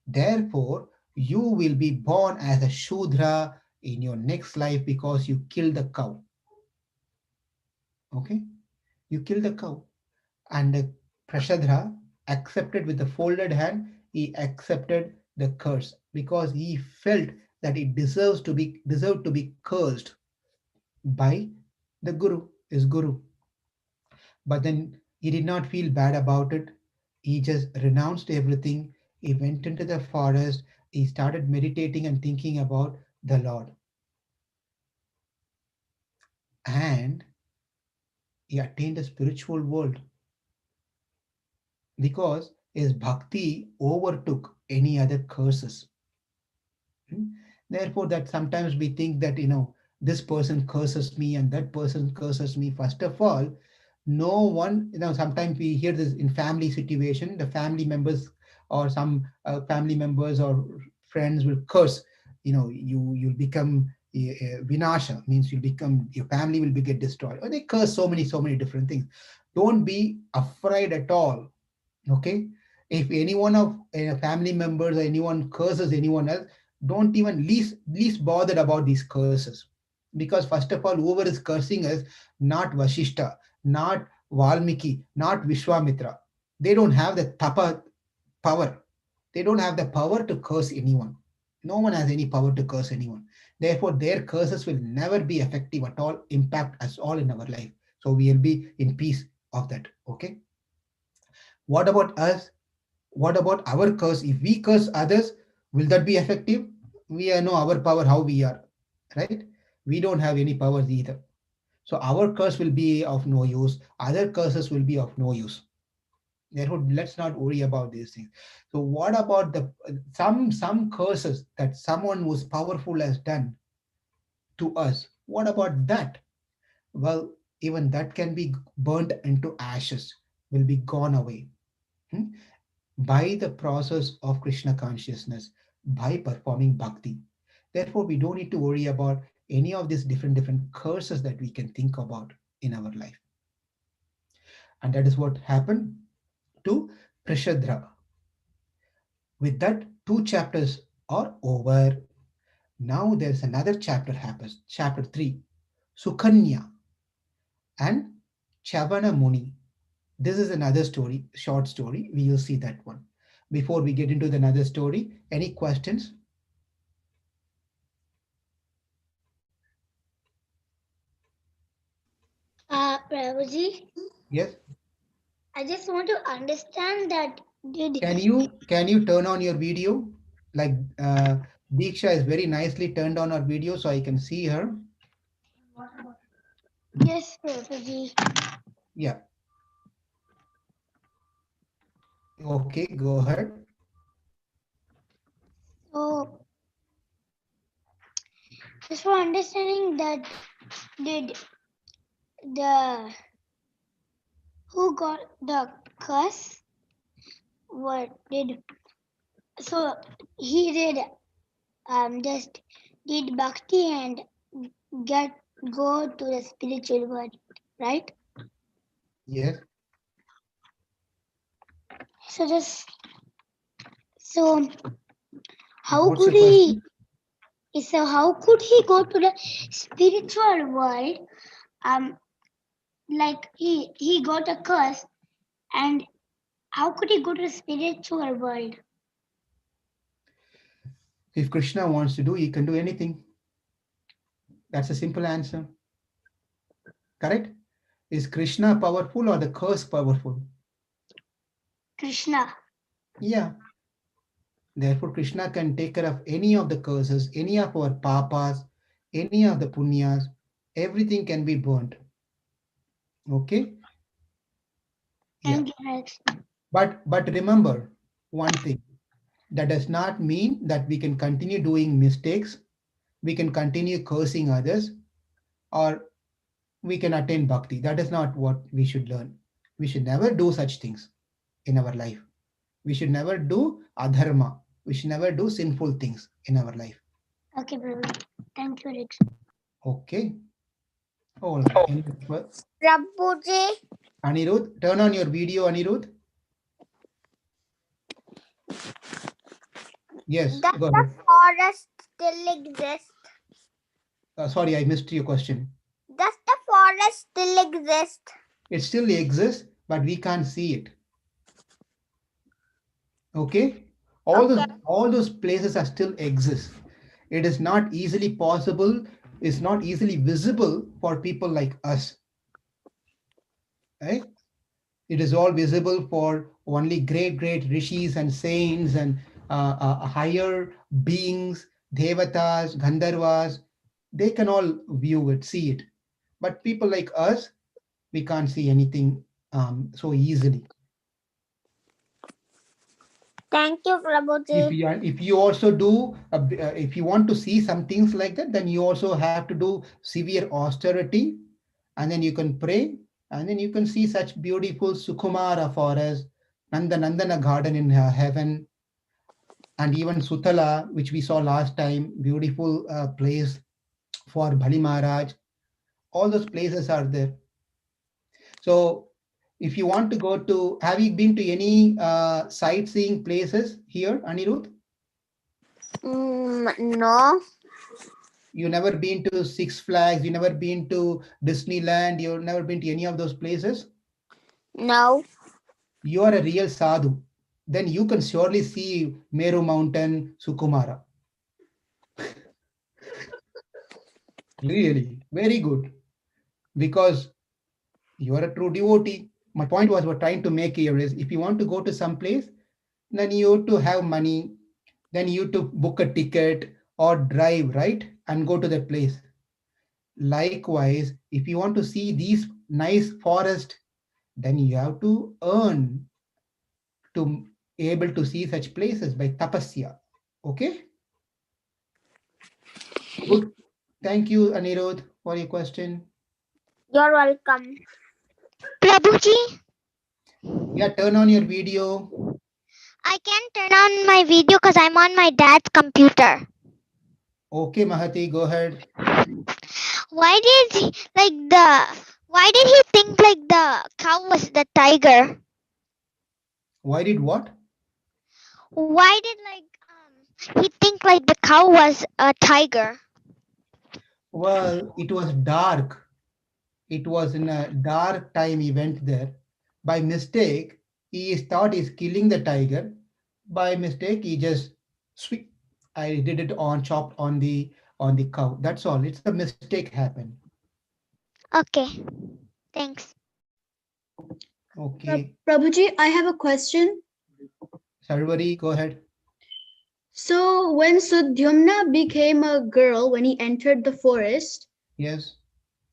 Therefore, you will be born as a Shudra in your next life because you killed the cow. Okay? You killed the cow. And Prashadra accepted with a folded hand, he accepted the curse because he felt that it deserved to be cursed by the Guru, his Guru. But then he did not feel bad about it. He just renounced everything. He went into the forest. He started meditating and thinking about the Lord. And he attained the spiritual world because his bhakti overtook any other curses. Hmm? Therefore, that sometimes we think that, this person curses me and that person curses me. First of all, no one, sometimes we hear this in family situation, the family members or some family members or friends will curse, you'll become vinasha, means your family will be get destroyed. Or they curse so many different things. Don't be afraid at all. Okay, if any one of family members or anyone curses anyone else, don't even least bothered about these curses, because first of all, whoever is cursing is not Vashishta, not Valmiki, not Vishwamitra. They don't have the tapa power. They don't have the power to curse anyone. No one has any power to curse anyone. Therefore, their curses will never be effective at all, impact us all in our life. So we will be in peace of that. Okay, what about us? What about our curse? If we curse others, will that be effective? We know our power, how we are, right? We don't have any powers either. So our curse will be of no use. Other curses will be of no use. Therefore, let's not worry about these things. So, what about the some curses that someone who's powerful has done to us? What about that? Well, even that can be burnt into ashes, will be gone away. Hmm? By the process of Krishna consciousness, by performing bhakti. Therefore, we don't need to worry about any of these different curses that we can think about in our life. And that is what happened to Prishadra. With that, two chapters are over. Now there's another chapter happens, chapter 3, Sukanya and Chavana Muni. This is another story, short story. We will see that one. Before we get into the another story, any questions? Prabhuji, Yes. I just want to understand that did Can you turn on your video? Like Diksha is very nicely turned on her video, so I can see her. yes, Prabhuji. Yeah. Okay, go ahead. So just for understanding that did the who got the curse? What did so he did just did bhakti and get go to the spiritual world, right? Yes. So just so how What's could your he? question? So how could he go to the spiritual world? Um, like he got a curse, and how could he go to the spiritual world? If Krishna wants to do, he can do anything. That's a simple answer. Correct? Is Krishna powerful or the curse powerful? Krishna. Yeah. Therefore, Krishna can take care of any of the curses, any of our papas, any of the punyas. Everything can be burnt. Okay? Yeah. Thank you, Alex. But remember one thing. That does not mean that we can continue doing mistakes, we can continue cursing others, or we can attain bhakti. That is not what we should learn. We should never do such things in our life. We should never do adharma. We should never do sinful things in our life. Okay, Prabhu. Thank you, Alex. Okay. All right. Prabhuji, Anirudh, turn on your video, Anirudh. Yes, does go the ahead. forest still exist? Sorry, I missed your question. Does the forest still exist? It still exists, but we can't see it. Okay, Okay. all those places are still exist. It is not easily possible, it's not easily visible for people like us, right? It is all visible for only great rishis and saints and higher beings, devatas, gandharvas. They can all view it, see it, but people like us, we can't see anything so easily. Thank you, Prabhuji. If you also do if you want to see some things like that, then you also have to do severe austerity, and then you can pray, and then you can see such beautiful Sukumara forest, Nandana garden in heaven, and even Sutala, which we saw last time, beautiful place for Bali Maharaj. All those places are there. So if you want to go to, have you been to any sightseeing places here, Anirudh? No. You never been to Six Flags, you never been to Disneyland, you've never been to any of those places? No. You are a real sadhu. Then you can surely see Meru Mountain, Sukumara. Really, very good. Because you are a true devotee. My point was we're trying to make here is if you want to go to some place, then you have to have money, then you have to book a ticket or drive, right? And go to that place. Likewise, if you want to see these nice forest, then you have to earn to able to see such places by tapasya. Okay, good. Thank you, Anirudh, for your question. You're welcome. Prabhuji, Yeah, turn on your video. I can turn on my video because I'm on my dad's computer. Okay, Mahati, go ahead. Why did he, like the why did he think like the cow was the tiger? Why did what? Why did he think like the cow was a tiger? Well, it was dark. It was in a dark time he went there. By mistake, he thought he's killing the tiger. By mistake, he just sweep. I did it on chopped on the cow. That's all. It's a mistake happened. Okay. Thanks. Okay. Prabhuji, I have a question. Sarvari, go ahead. So when Sudhyamna became a girl when he entered the forest, Yes.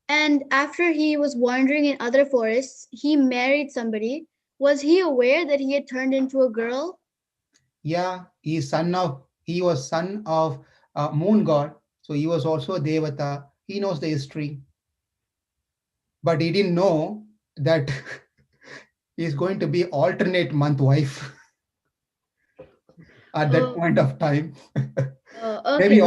and after he was wandering in other forests, he married somebody. Was he aware that he had turned into a girl? Yeah, he was son of moon god. So he was also a Devata. He knows the history, but he didn't know that he's going to be alternate month wife at that Oh, point of time. okay. Maybe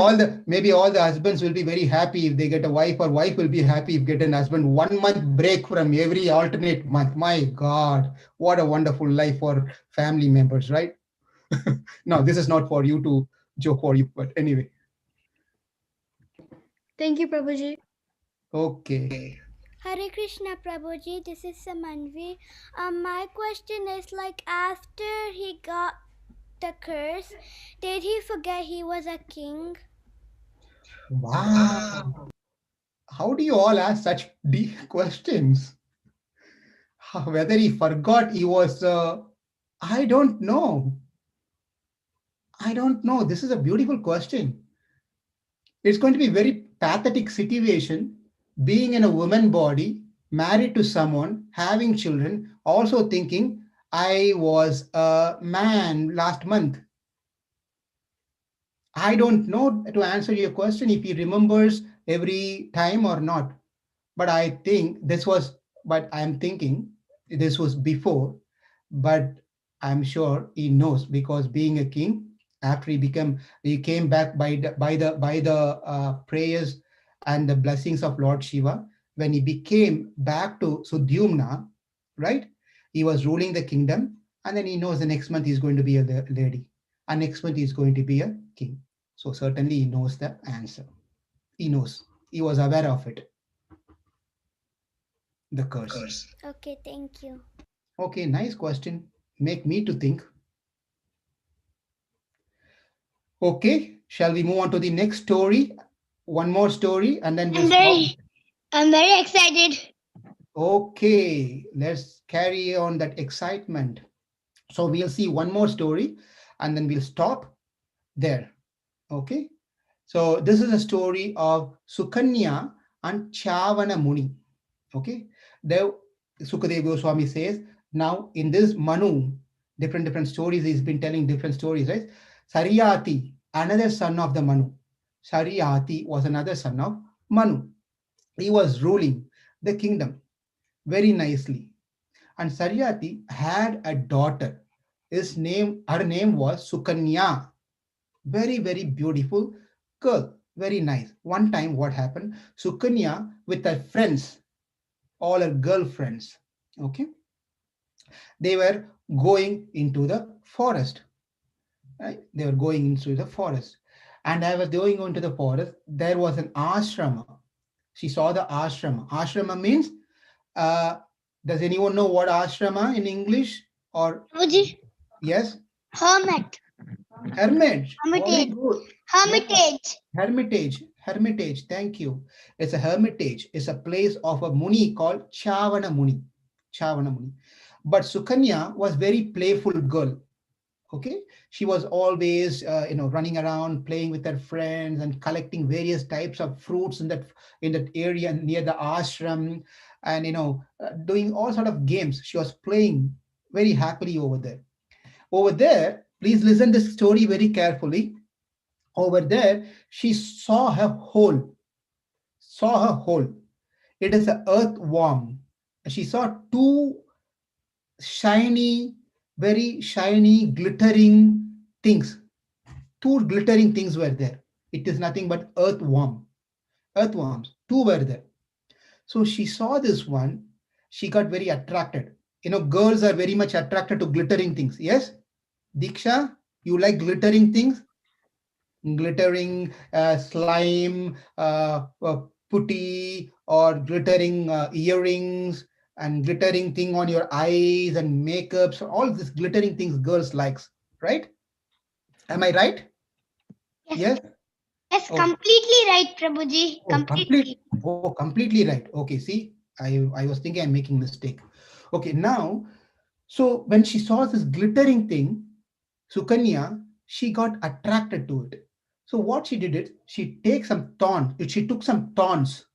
all the husbands will be very happy if they get a wife, or wife will be happy if get an husband. 1 month break from every alternate month. My God, what a wonderful life for family members, right? No, this is not for you to joke for you, but anyway. Thank you, Prabhuji. Okay. Hare Krishna Prabhuji, this is Samanvi. My question is like after he got the curse, did he forget he was a king? Wow. How do you all ask such deep questions? Whether he forgot he was, I don't know. I don't know. This is a beautiful question. It's going to be very pathetic situation, being in a woman body, married to someone, having children, also thinking I was a man last month. I don't know to answer your question if he remembers every time or not. But I think this was, but I'm thinking this was before, but I'm sure he knows because being a king, after he came back by the prayers and the blessings of Lord Shiva. When he became back to Sudyumna, right? He was ruling the kingdom, and then he knows the next month he's going to be a lady, and next month he's going to be a king. So certainly he knows the answer. He knows. He was aware of it, the curse. Okay, thank you. Okay, nice question. Make me to think. Okay, shall we move on to the next story? One more story and then we'll stop. I'm very excited. Okay, let's carry on that excitement. So we'll see one more story and then we'll stop there. Okay, so this is a story of Sukanya and Chavana Muni. Okay, there Sukadeva Goswami says, now in this Manu, different stories, he's been telling different stories, right? Sariyati, another son of the Manu. Sariyati was another son of Manu. He was ruling the kingdom very nicely. And Sariyati had a daughter. Her name was Sukanya. Very, very beautiful girl. Very nice. One time, what happened? Sukanya with her friends, all her girlfriends, okay, they were going into the forest, right? They were going into the forest, and as was going into the forest, there was an ashrama. She saw the ashrama. Ashrama means, uh, does anyone know what ashrama in English? Or Prabhuji, yes, hermit, hermitage. Very hermitage, good. Yeah, hermitage. hermitage. Thank you. It's a hermitage. It's a place of a muni called Chavana Muni. Chavana Muni. But Sukanya was very playful girl. Okay, she was always running around playing with her friends and collecting various types of fruits in that area near the ashram, and doing all sort of games. She was playing very happily over there. Please listen this story very carefully. Over there she saw her hole. It is an earthworm. She saw two shiny, very shiny, glittering things. Two glittering things were there. It is nothing but earthworms. Two were there. So she saw this one. She got very attracted. Girls are very much attracted to glittering things. Yes, Diksha, you like glittering things? Glittering slime, putty, or glittering earrings, and glittering thing on your eyes and makeups. All these glittering things girls likes, right? Am I right? Yes, Yes. yes, Oh, completely right, Prabhuji. oh, complete. Completely. Oh, completely right. Okay, see. I was thinking I'm making mistake. Okay, now, so when she saw this glittering thing, Sukanya, she got attracted to it. So what she did is she take some thorns. She took some thorns.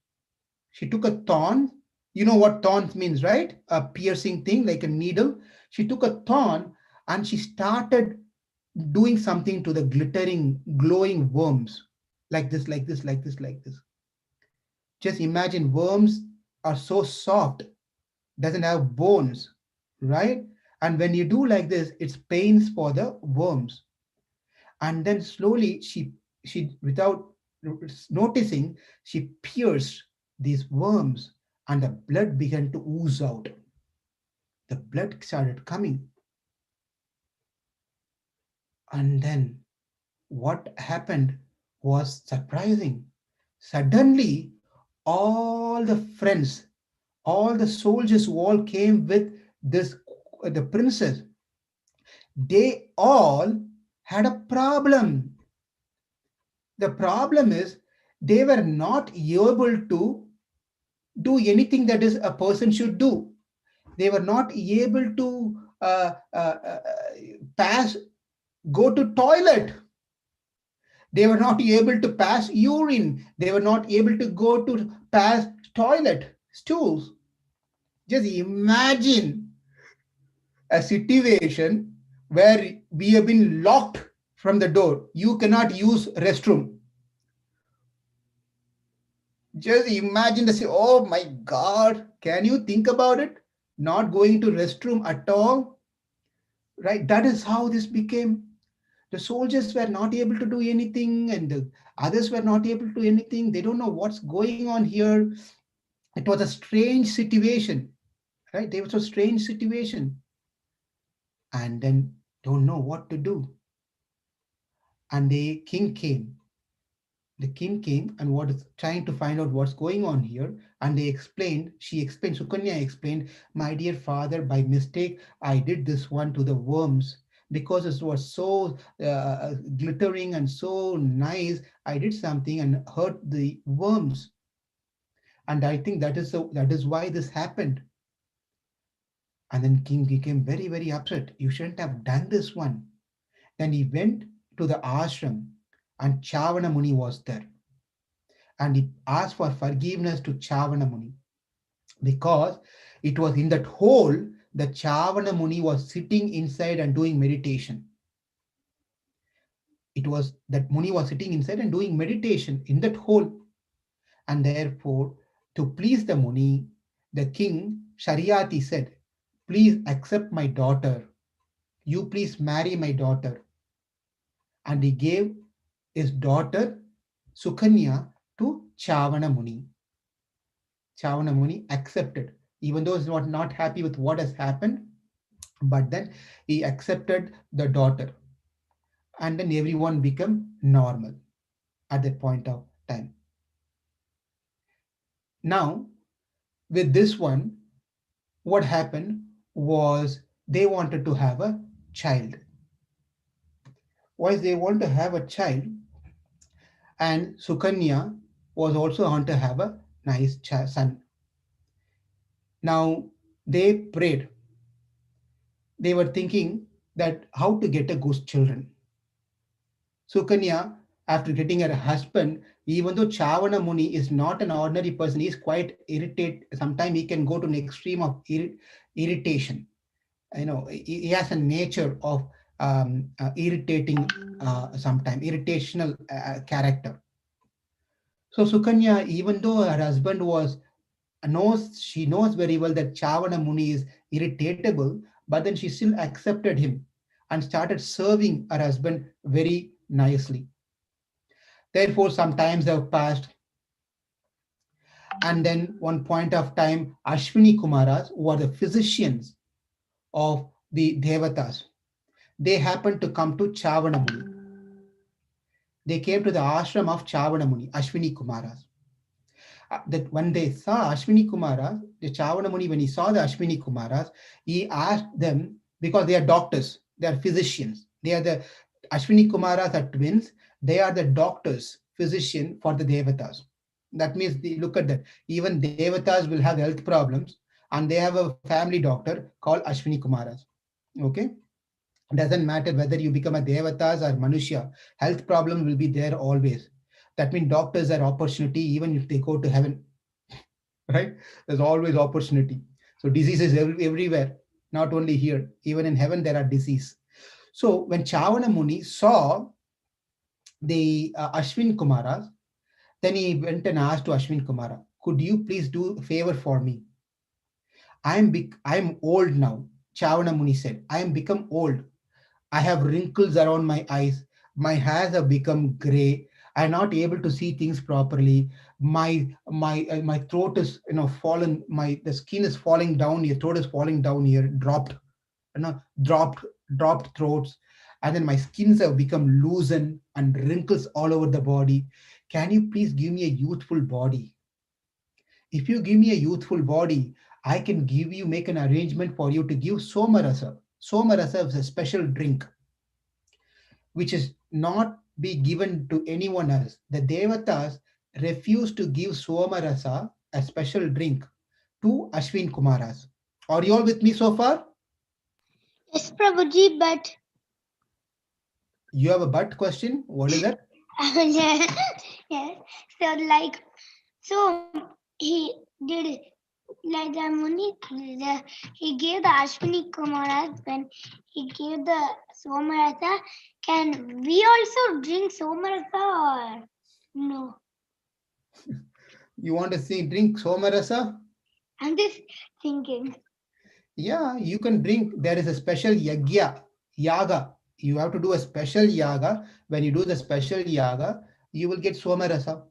She took a thorn. You know what thorns means, right? A piercing thing like a needle. She took a thorn and she started doing something to the glittering, glowing worms, like this, like this, like this, like this. Just imagine, worms are so soft, doesn't have bones, right? And when you do like this, it's pains for the worms. And then slowly she without noticing, she pierced these worms, and the blood began to ooze out. The blood started coming. And then what happened was surprising. Suddenly, all the friends, all the soldiers who all came with this, the princess, they all had a problem. The problem is they were not able to do anything that is a person should do. They were not able to pass, go to toilet. They were not able to pass urine. They were not able to go to pass toilet stools. Just imagine a situation where we have been locked from the door. You cannot use restroom. Just imagine the, oh my God, can you think about it? Not going to restroom at all, right? That is how this became. The soldiers were not able to do anything, and the others were not able to do anything. They don't know what's going on here. It was a strange situation, right? There was a strange situation, and then don't know what to do. And the king came. The king came and was trying to find out what's going on here. And they explained, she explained, Sukanya explained, my dear father, by mistake, I did this one to the worms because it was so glittering and so nice. I did something and hurt the worms. And I think that is why this happened. And then king became very, very upset. You shouldn't have done this one. Then he went to the ashram and Chavana Muni was there. And he asked for forgiveness to Chavana Muni because it was in that hole the Chavana Muni was sitting inside and doing meditation. It was that Muni was sitting inside and doing meditation in that hole. And therefore, to please the Muni, the king Shariati said, please accept my daughter. You please marry my daughter. And he gave his daughter Sukanya to Chavana Muni. Chavana Muni accepted, even though he's not happy with what has happened, but then he accepted the daughter. And then everyone became normal at that point of time. Now, with this one, what happened was they wanted to have a child. Why they want to have a child? And Sukanya was also want to have a nice son. Now, they prayed. They were thinking that how to get a good children. Sukanya, after getting her husband, even though Chavana Muni is not an ordinary person, he is quite irritated. Sometimes he can go to an extreme of irritation. You know, he has a nature of irritating, sometimes irritational character. So Sukanya, even though her husband she knows very well that Chavana Muni is irritatable, but then she still accepted him and started serving her husband very nicely. Therefore, some times have passed. And then one point of time, Ashwini Kumaras, who are the physicians of the Devatas, they happened to come to Chavana Muni. They came to the ashram of Chavana Muni, Ashwini Kumaras. That when they saw Ashwini Kumaras, the Chavana Muni, when he saw the Ashwini Kumaras, he asked them, because they are doctors, they are physicians. They are the Ashwini Kumaras are twins. They are the doctors, physician for the Devatas. That means, look at that. Even devatas will have health problems, and they have a family doctor called Ashwini Kumaras. Okay, doesn't matter whether you become a devatas or manushya, health problem will be there always. That means doctors are opportunity even if they go to heaven, right? There's always opportunity. So diseases everywhere, not only here, even in heaven there are disease. So when Chavana Muni saw the Ashwin Kumaras, then he went and asked to Ashwin Kumara, could you please do a favor for me? I'm old now. Chavana Muni said, I am become old. I have wrinkles around my eyes. My hairs have become gray. I'm not able to see things properly. My throat is fallen. The skin is falling down. Your throat is falling down here. Dropped, you know, dropped dropped throats, and then my skins have become loosened and wrinkles all over the body. Can you please give me a youthful body? If you give me a youthful body, I can give you make an arrangement for you to give somarasa. Somarasa is a special drink which is not be given to anyone else. The Devatas refuse to give Somarasa, a special drink, to Ashwin Kumaras. Are you all with me so far? Yes, Prabhuji, but You have a but question? What is that? yes, yes. So like, so he did like the Muni, he gave the Ashwini Kumaras when he gave the Somarasa. Can we also drink Somarasa or no? You want to see drink Somarasa? I'm just thinking. Yeah, you can drink. There is a special yaga. You have to do a special yaga. When you do the special yaga, you will get Somarasa.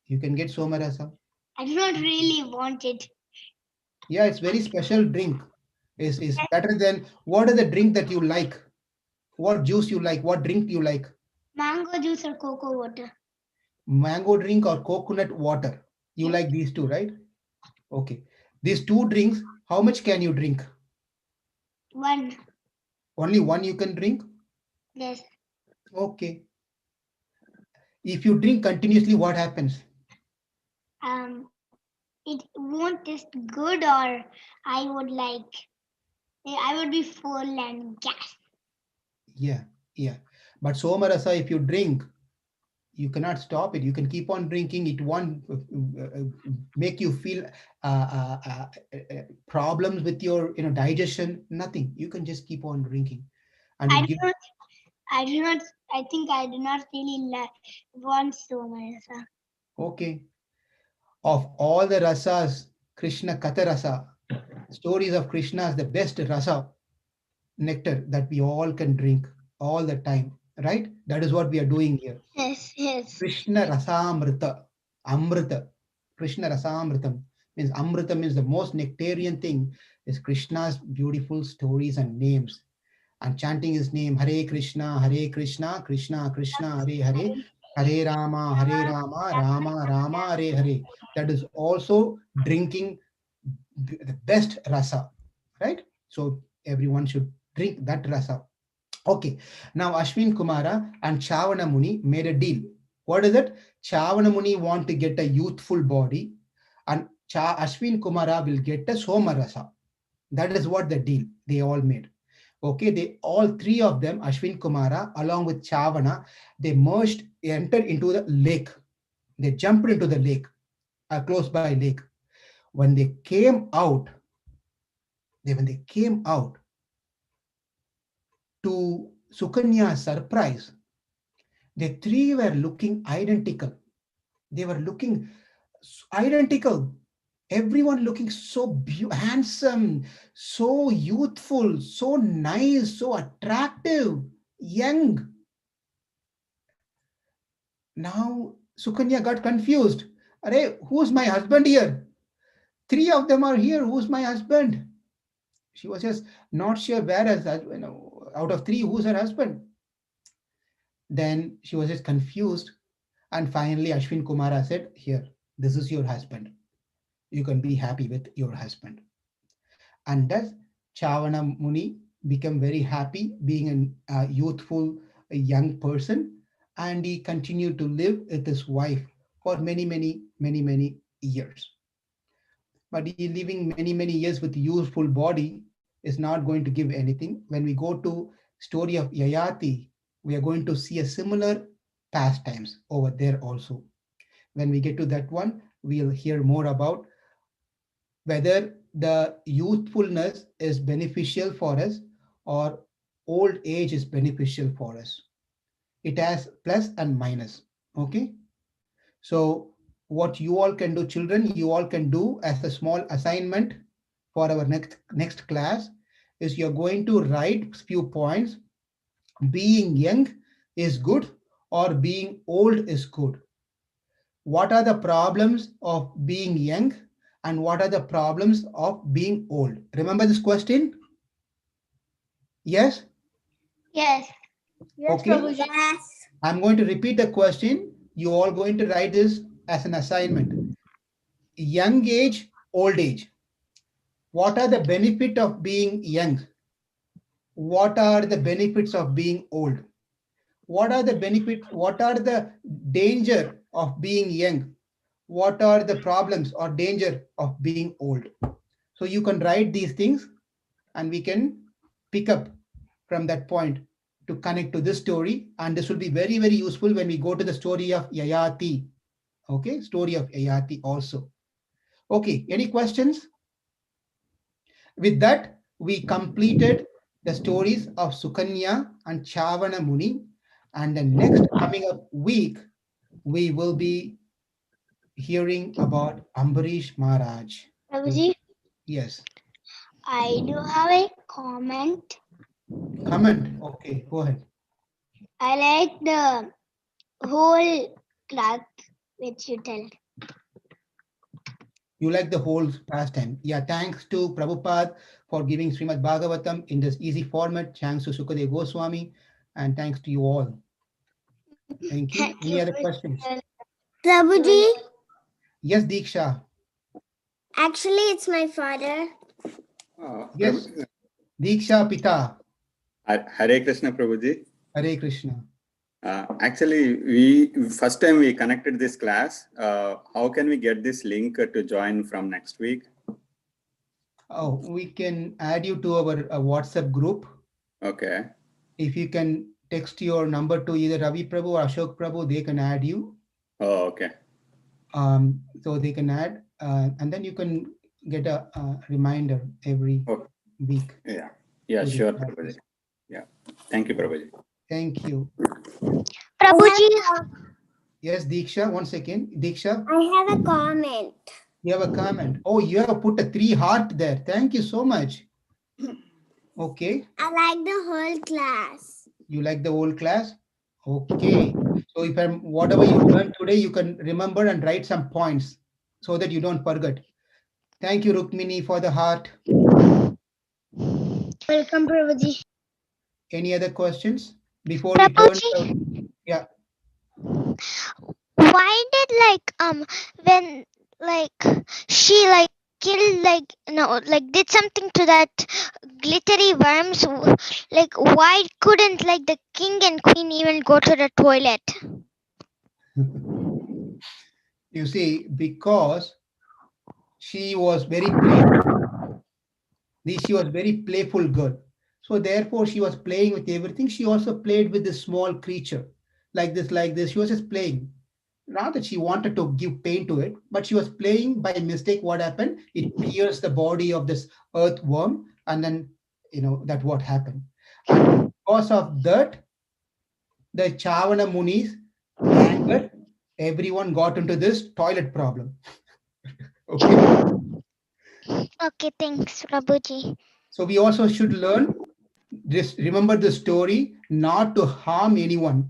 You can get Somarasa. I do not really want it. Yeah, it's very special drink. Is better than what is the drink that you like? What juice you like? What drink you like? Mango juice or cocoa water. Mango drink or coconut water? You Yes. like these two, right? Okay. These two drinks, how much can you drink? One. Only one you can drink? Yes. Okay. If you drink continuously, what happens? It won't taste good, or I would like. I would be full and gas. Yeah, yeah. But Somarasa, if you drink, you cannot stop it. You can keep on drinking. It won't make you feel problems with your digestion. Nothing. You can just keep on drinking, and I it do gives. not. I do not. I think I do not really want so much. Okay. Of all the rasas, Krishna Katha rasa, stories of Krishna is the best rasa nectar that we all can drink all the time. Right? That is what we are doing here. Yes. Yes. Krishna Rasamrita. Amrita. Krishna Rasamritam means Amrita means the most nectarian thing is Krishna's beautiful stories and names. And chanting his name Hare Krishna, Hare Krishna, Krishna Krishna, Hare Hare, Hare Rama, Rama Rama, Hare Hare. That is also drinking the best rasa, right? So everyone should drink that rasa. Okay, now Ashwin Kumara and Chavana Muni made a deal. What is it? Chavana Muni want to get a youthful body, and Ashwin Kumara will get a Somarasa. That is what the deal they all made. Okay, they all three of them, Ashwin Kumara along with Chavana, they merged, entered into the lake. They jumped into the lake, a close by lake. When they came out, when they came out to Sukanya's surprise, the three were looking identical. They were looking identical. Everyone looking so handsome, so youthful, so nice, so attractive, young. Now Sukanya got confused. Arey, who's my husband here? Three of them are here. Who's my husband? She was just not sure where is that, out of three, who's her husband? Then she was just confused. And finally, Ashwin Kumara said, here, this is your husband. You can be happy with your husband. And thus, Chavana Muni became very happy being a youthful, a young person. And he continued to live with his wife for many years. But living many years with useful body is not going to give anything. When we go to story of Yayati, we are going to see a similar pastimes over there also. When we get to that one, we'll hear more about whether the youthfulness is beneficial for us or old age is beneficial for us. It has plus and minus. Okay. So what you all can do, children, you all can do as a small assignment for our next class is you're going to write few points. Being young is good or being old is good. What are the problems of being young and what are the problems of being old? Remember this question? Yes? Yes. Yes, Okay. Prabhuji. Yes. I'm going to repeat the question. You all going to write this as an assignment. Young age, old age. What are the benefit of being young? What are the benefits of being old? What are the benefits? What are the danger of being young? What are the problems or danger of being old? So you can write these things and we can pick up from that point to connect to this story. And this will be very useful when we go to the story of Yayati. Okay, story of Yayati also. Okay, any questions? With that, we completed the stories of Sukanya and Chavana Muni. And the next coming up week, we will be hearing about Ambarish Maharaj. Prabhuji, Yes. I do have a comment. Comment. Okay, go ahead. I like the whole class which you tell. You like the whole pastime. Yeah, thanks to Prabhupada for giving Srimad Bhagavatam in this easy format. Thanks to Sukadev Goswami. And thanks to you all. Thank you. Thank Any you other for questions? Prabhuji, Yes, Diksha. actually, it's my father. Yes, Diksha Pita. Hare Krishna, Prabhuji. Hare Krishna. Actually, we first time we connected this class. How can we get this link to join from next week? Oh, we can add you to our WhatsApp group. Okay. If you can text your number to either Ravi Prabhu or Ashok Prabhu, they can add you. Oh, okay. So they can add, and then you can get a reminder every week. Yeah. Yeah, sure, Prabhuji. Yeah. Thank you, Prabhuji. Thank you. Prabhuji. Yes, Diksha, one second. Diksha, I have a comment. you have a comment. Oh, you have put a 3 heart there. Thank you so much. Okay. I like the whole class. You like the whole class? Okay. So if whatever you learned today, you can remember and write some points so that you don't forget. Thank you, Rukmini, for the heart. Welcome, Prabhuji. Any other questions before we turn? Yeah. Why did when she killed did something to that glittery worms, why couldn't the king and queen even go to the toilet? You see, because she was very playful. She was very playful girl. So therefore she was playing with everything. She also played with this small creature like this. She was just playing. Not that she wanted to give pain to it, but she was playing by mistake. What happened? It pierced the body of this earthworm, and then that what happened. And because of that, the Chavana Munis anger, everyone got into this toilet problem. Okay. Okay, thanks, Prabhuji. So we also should learn this, remember the story, not to harm anyone,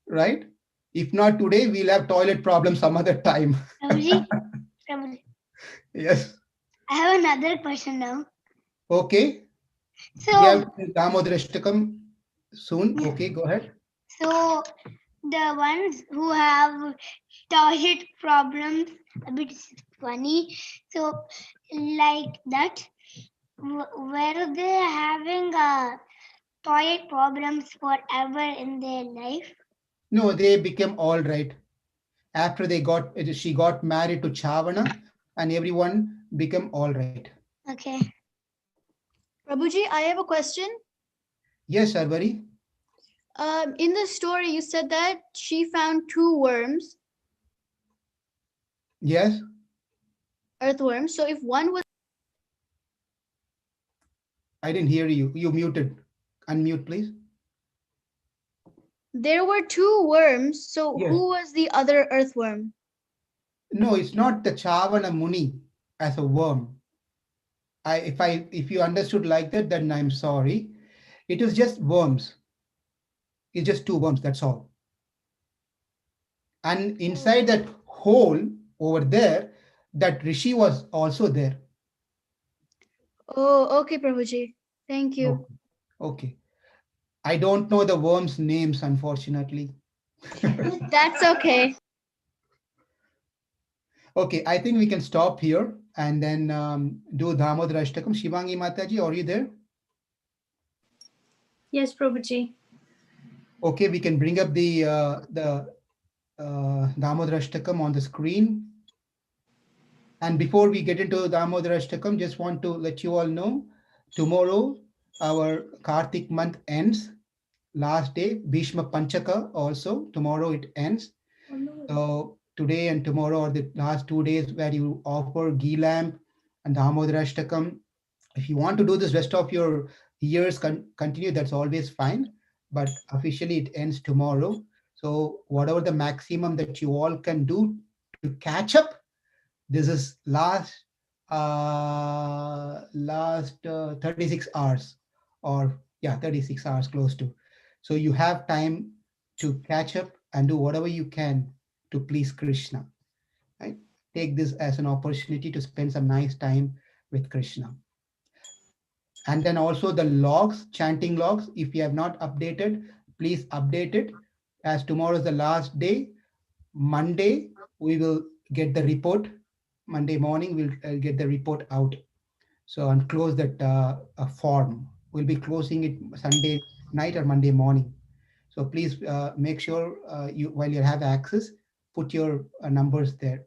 right? If not today, we'll have toilet problems some other time. Prabhuji. Yes. I have another question now. Okay. So we have Damodarashtakam soon. Okay, go ahead. So the ones who have toilet problems, a bit funny. So like that, were they having toilet problems forever in their life? No, they became all right. After she got married to Chavana, and everyone became all right. Okay. Prabhuji, I have a question. Yes, Sarvari? In the story, you said that she found two worms, Yes, earthworms. So if one was I didn't hear you. You muted. Unmute, please. there were two worms, so Yes. who was the other earthworm? No, it's not the Chavana Muni as a worm. If you understood like that, then I'm sorry. It is just worms. It's just two worms, that's all. And inside that hole over there, that Rishi was also there. Oh, okay, Prabhuji. Thank you. Okay. I don't know the worms' names, unfortunately. That's okay. Okay, I think we can stop here and then do Damodara Ashtakam. Shivangi Mataji, are you there? Yes, Prabhuji. Okay, we can bring up the Damodara Ashtakam on the screen. And before we get into Damodara Ashtakam, just want to let you all know, tomorrow our Kartik month ends. Last day, Bhishma Panchaka also, tomorrow it ends. So today and tomorrow are the last 2 days where you offer ghee lamp and Damodara Ashtakam. If you want to do this rest of your years continue, that's always fine. But officially it ends tomorrow. So whatever the maximum that you all can do to catch up, this is last 36 hours, or yeah, 36 hours close to. So you have time to catch up and do whatever you can to please Krishna. Right? Take this as an opportunity to spend some nice time with Krishna. And then also the logs, chanting logs, if you have not updated, please update it, as tomorrow is the last day. Monday we will get the report. Monday morning we'll get the report out. So and close that form. We'll be closing it Sunday night or Monday morning. So please make sure you, while you have access, put your numbers there.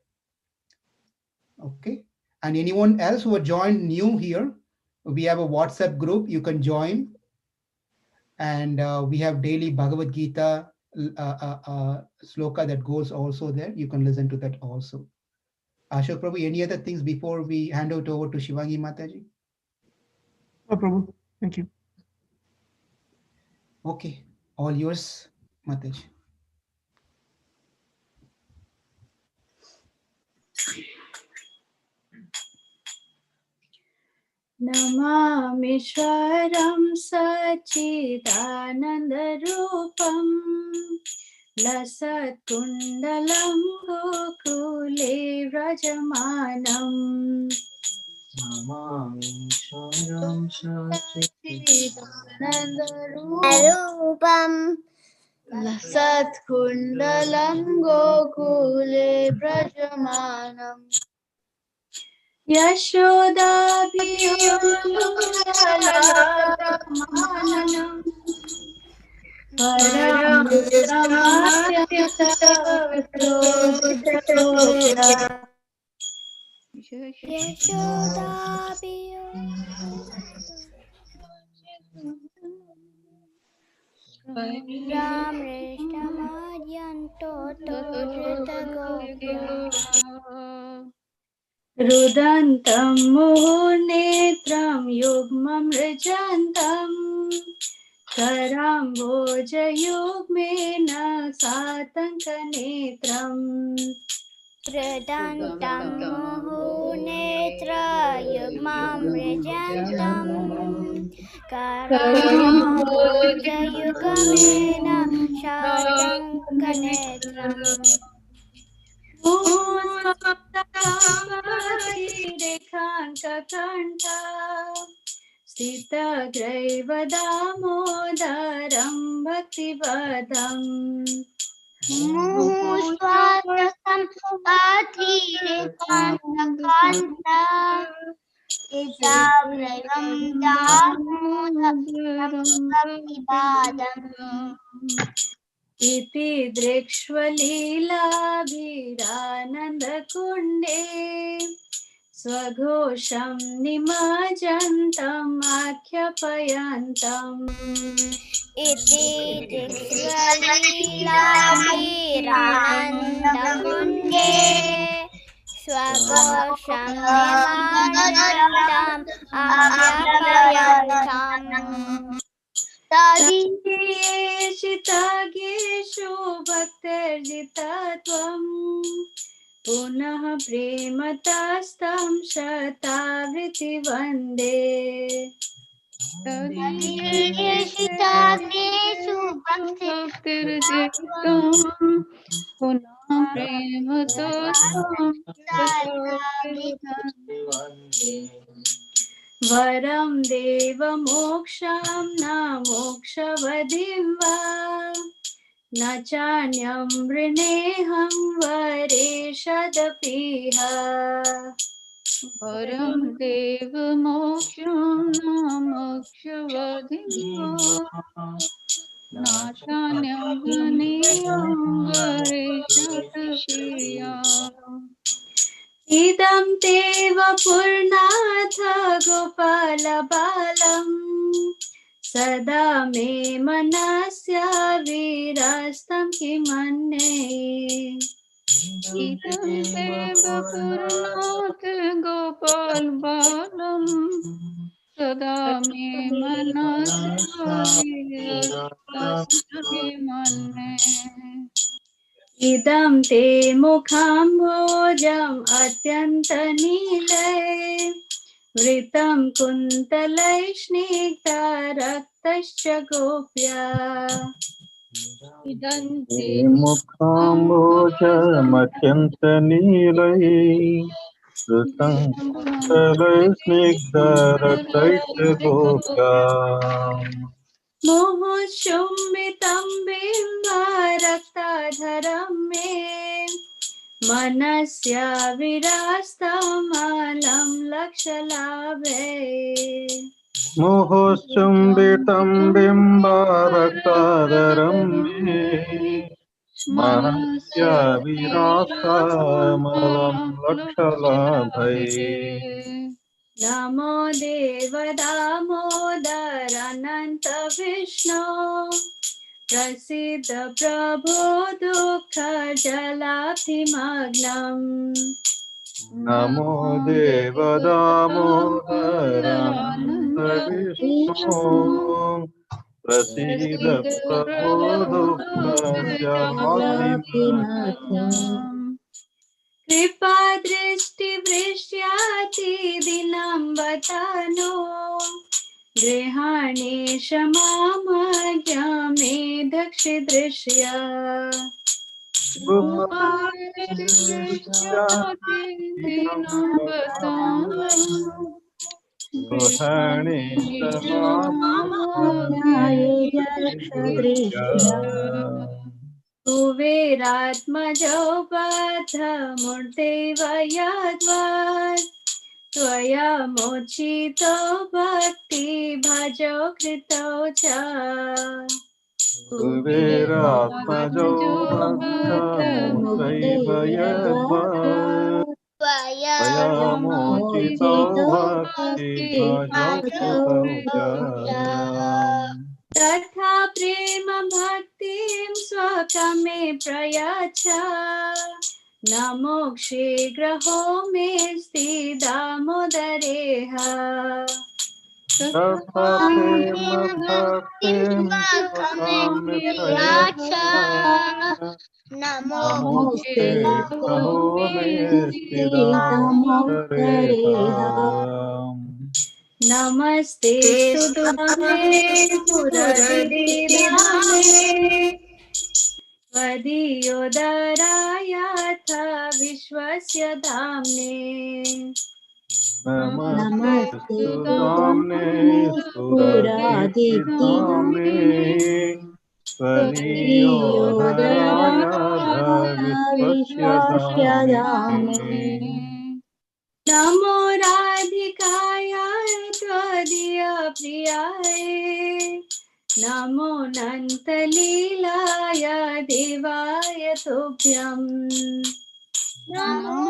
Okay. And anyone else who are joined new here, we have a WhatsApp group. You can join, and we have daily Bhagavad Gita sloka that goes also there. You can listen to that also. Ashok Prabhu, any other things before we hand it over to Shivangi Mataji? No problem. Thank you. Okay, all yours, Mataji. नमामीश्वरं सच्चिदानन्दरूपं लसत्कुण्डलं गोकुले व्रजमानम् Namamincharam Arupam. लसत्कुण्डलं गोकुले व्रजमानम् यशोदाभियोगमानम् रुदन्तं मुहुर्नेत्रं युग्मं मृजन्तम् कराम्भोजयुग्मेन सातङ्कनेत्रम् Pradantam muhunetrayugmam mrijantam karamojayugamena shatankanetram रेखाङ्ककण्ठा स्थितग्रैवदामोदरं भक्तिपदम् Muhuswatasam atirikanta Itavrayam damoda bhakti padam. इति दृक्ष्वलीलाभिरानन्दकुण्डे स्वघोषं निमज्जन्तम् आख्यापयन्तम् इति दिक्ष्वलीलाभिरानन्दकुण्डे स्वघोषं निमज्जन्तम् आख्यापयन्तम् तदीयेषितागेषु भक्तिर्जितत्वम् पुनः प्रेमतस्तं शतावृत्ति वन्दे तदीयेषिताग्नेषु भक्तिर्जितं पुनः प्रेमतस्तं वरं देवमोक्षं न मोक्षवधिं वा न चान्यं वृणेऽहं वरेषदपीह वरं देवमोक्षं न मोक्षवधिं वा न चान्यं वृणेऽहं वरेषदपीह इदं ते वपुर्नाथ गोपालबालम् सदा मे मनस्य वीरस्तं किमन्ये इदं ते वपुर्नाथ गोपालबालम् सदा मे मनस्य वीरस्तं किमन्ये इदं ते मुखाम्भोजम् अत्यन्तनीलय वृतं कुन्तलैः स्निग्धा रक्तश्च गोप्या इदं ते मुखाम्बोजमत्यन्तनीलै ऋतं कुन्तलैस्निग्धरक्तैश्च गोप्या मुहुःशुम्भितं बिम्बारक्ताधरं मे मनस्य विरास्तमलं लक्षलाभे मुहुश्चुम्बितं बिम्बारक्तादरं मे मनस्य विरास्तमलं लक्षलाभै नमो देवदामोदर अनन्त विष्णु प्रसीद प्रभो दुःखजलाभिमग्नम् नमो देवदामोदरानन्दविष्णो प्रसीद प्रभो दुःखजलाभिमग्नम् कृपादृष्टिवृष्ट्यातिदिनं बतानो गृहाणि क्षमामज्ञमे दक्षिदृश्या कृपादृष्टिवृष्ट्यातिदिनं बतानो गृहाणि क्षमामज्ञमे कुबेरात्मजौ बद्धमूर्तेव यद्वत् त्वया मोचितो भक्तिभजो कृतौ च कुबेरात्मजो बद्धमूर्तैव यद्वत् त्वया मोचितो भक्तिभजौ कृतौ च तथा प्रेम भक्तिं स्वकमे प्रयच्छ न मोक्षे ग्रहो मे दामोदरेह तथा प्रेम भक्तिं स्वकामे प्रयच्छ नमोऽस्ते ग्रहो मेऽस्ति दामोदरेह नमस्ते सुदामे पुरदिदामे त्वदीयोदरायाथ विश्वस्य धाम्ने नमस्ते सुदाम्ने सुरदिदाम्ने त्वदीयोदराय विश्वस्य धाम्ने नमो राधिकाय त्वदीयप्रियाय नमो नन्तलीलाय देवाय तुभ्यं नमो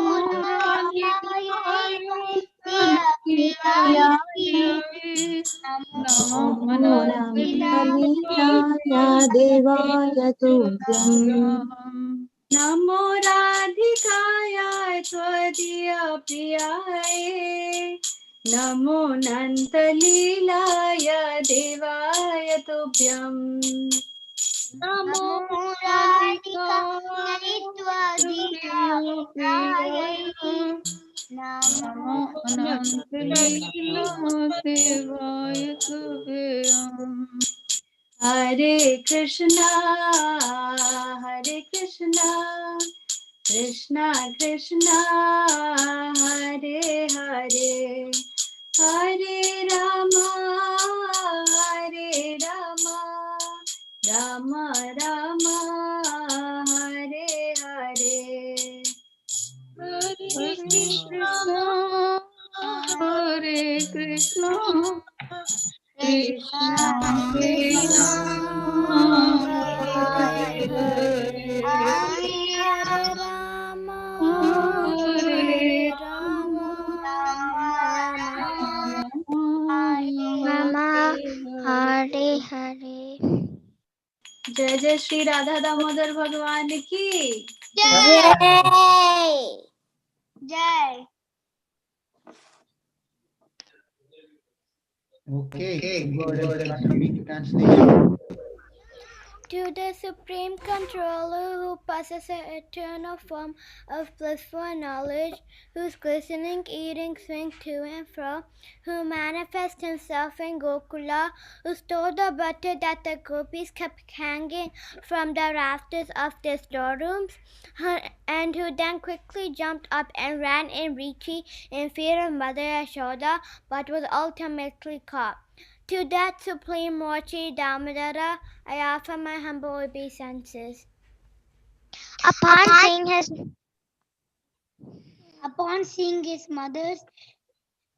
देवाय तुभ्यम् नमो राधिकाय त्वदीय प्रियाय नमो नन्तलीलाय देवाय तुभ्यं नमो राधिकायै त्वदीयाय नमो हरे Krishna Krishna Krishna Hare Hare Hare Rama Ram Ram Hare Hare Hare Krishna, Hare Krishna, Krishna Krishna, Hare Hare, Hare Rama, Hare Hare Rama, Rama Rama, Rama, Hare Hare. जय जय श्री राधा दामोदर भगवान की Jai. जय Okay, go ahead with the Kashmiri translation. To the Supreme Controller who possesses an eternal form of blissful knowledge, whose glistening earrings swing to and fro, who manifests himself in Gokula, who stole the butter that the gopis kept hanging from the rafters of their storerooms, and who then quickly jumped up and ran in retreat in fear of Mother Yashoda, but was ultimately caught. To that Supreme Lord Sri Damodara, I offer my humble obeisances. Upon seeing his mother's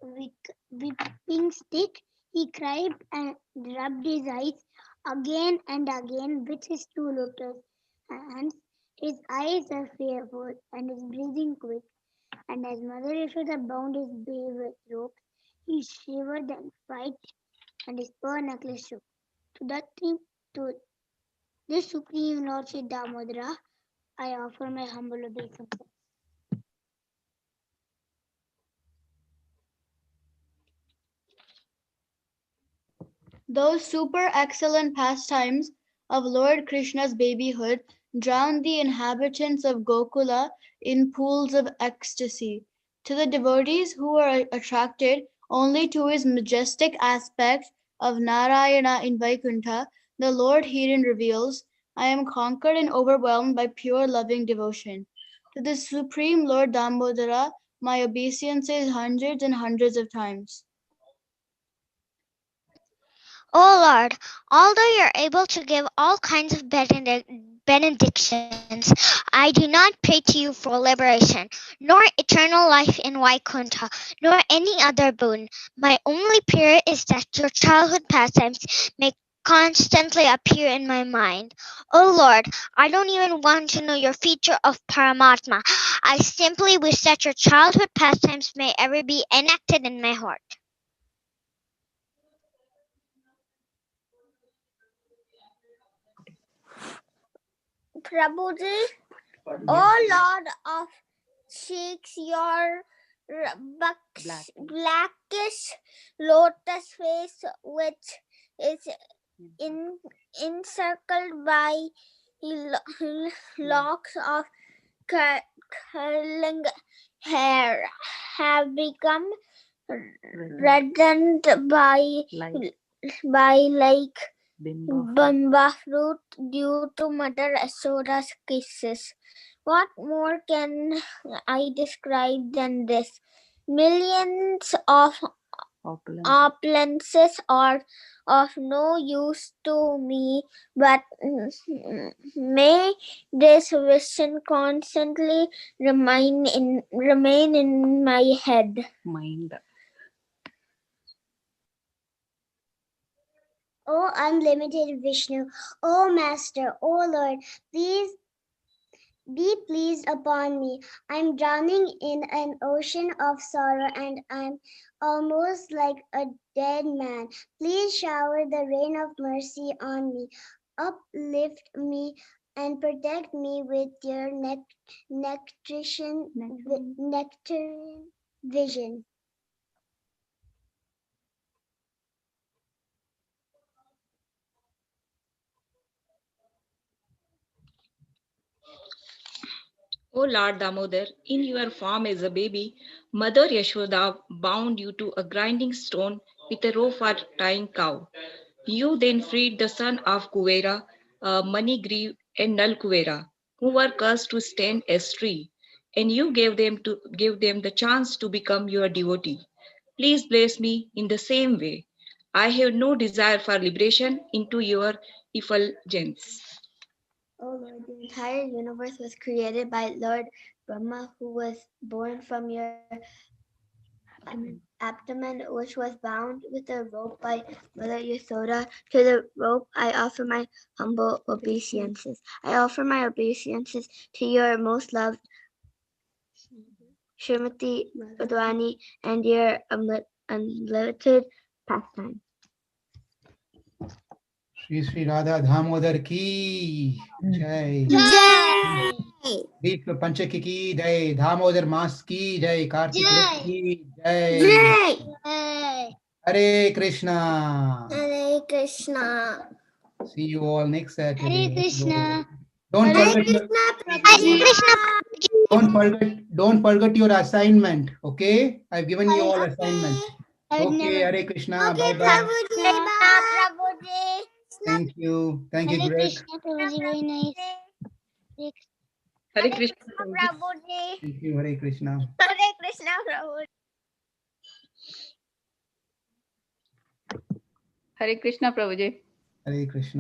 whipping stick, he cried and rubbed his eyes again and again with his two lotus hands. His eyes are fearful and his breathing quick. And as Mother Yashoda bound his babe with ropes, he shivered and fright, and his pearl necklace shook. To this Supreme Lord Sri Damodara, I offer my humble obeisances. Those super excellent pastimes of Lord Krishna's babyhood drowned the inhabitants of Gokula in pools of ecstasy. To the devotees who were attracted only to his majestic aspect of Narayana in Vaikuntha, the Lord herein reveals, I am conquered and overwhelmed by pure loving devotion. To the Supreme Lord Damodara, my obeisances hundreds and hundreds of times. O Lord, although you are able to give all kinds of benedictions, I do not pray to you for liberation, nor eternal life in Vaikuntha, nor any other boon. My only prayer is that your childhood pastimes may constantly appear in my mind. O Lord, I don't even want to know your feature of Paramatma. I simply wish that your childhood pastimes may ever be enacted in my heart. Prabhuji, O Lord of Sheikhs, your blackish lotus face, which is encircled by locks of curling hair, have become reddened by like Bamba fruit due to Mother Yashoda's kisses. What more can I describe than this? Millions of opulences are of no use to me, but may this vision constantly remain in my head. O unlimited Vishnu, O Master, O Lord, please be pleased upon me. I'm drowning in an ocean of sorrow and I'm almost like a dead man. Please shower the rain of mercy on me. Uplift me and protect me with your nectarine vision. O Lord Damodar, in your form as a baby, Mother Yashoda bound you to a grinding stone with a rope for tying cow. You then freed the son of Kuvera, Manigriv and Nal Kuvera, who were cursed to stand as tree, and you gave them the chance to become your devotee. Please bless me in the same way. I have no desire for liberation into your effulgence. O Lord, the entire universe was created by Lord Brahma, who was born from your abdomen, which was bound with a rope by Mother Yasoda. To the rope I offer my humble obeisances. I offer my obeisances to your most loved Srimati Radharani and your unlimited pastime. Shri Shri Radha Damodar ki jai. Jai! Vishnu Panchaki ki jai. Damodar Mas ki jai. Kartik Jai! ki jai. Jai! Hare Krishna. Hare Krishna. See you all next Saturday. Hare Krishna. Don't Hare forget your, Krishna. Hare Krishna. don't forget your assignment. Okay, I've given you all Okay. assignment. I've Okay, never. Hare Krishna. Okay, Bye bye. Prabhuji. Bye. Prabhuji. Thank you. Thank you, Hare Greg. Krishna, Prabhuji. Very nice. Hare Krishna. Prabhuji. Thank you, Hare Krishna. Hare Krishna, Prabhuji. Hare Krishna, Prabhuji. Hare Krishna.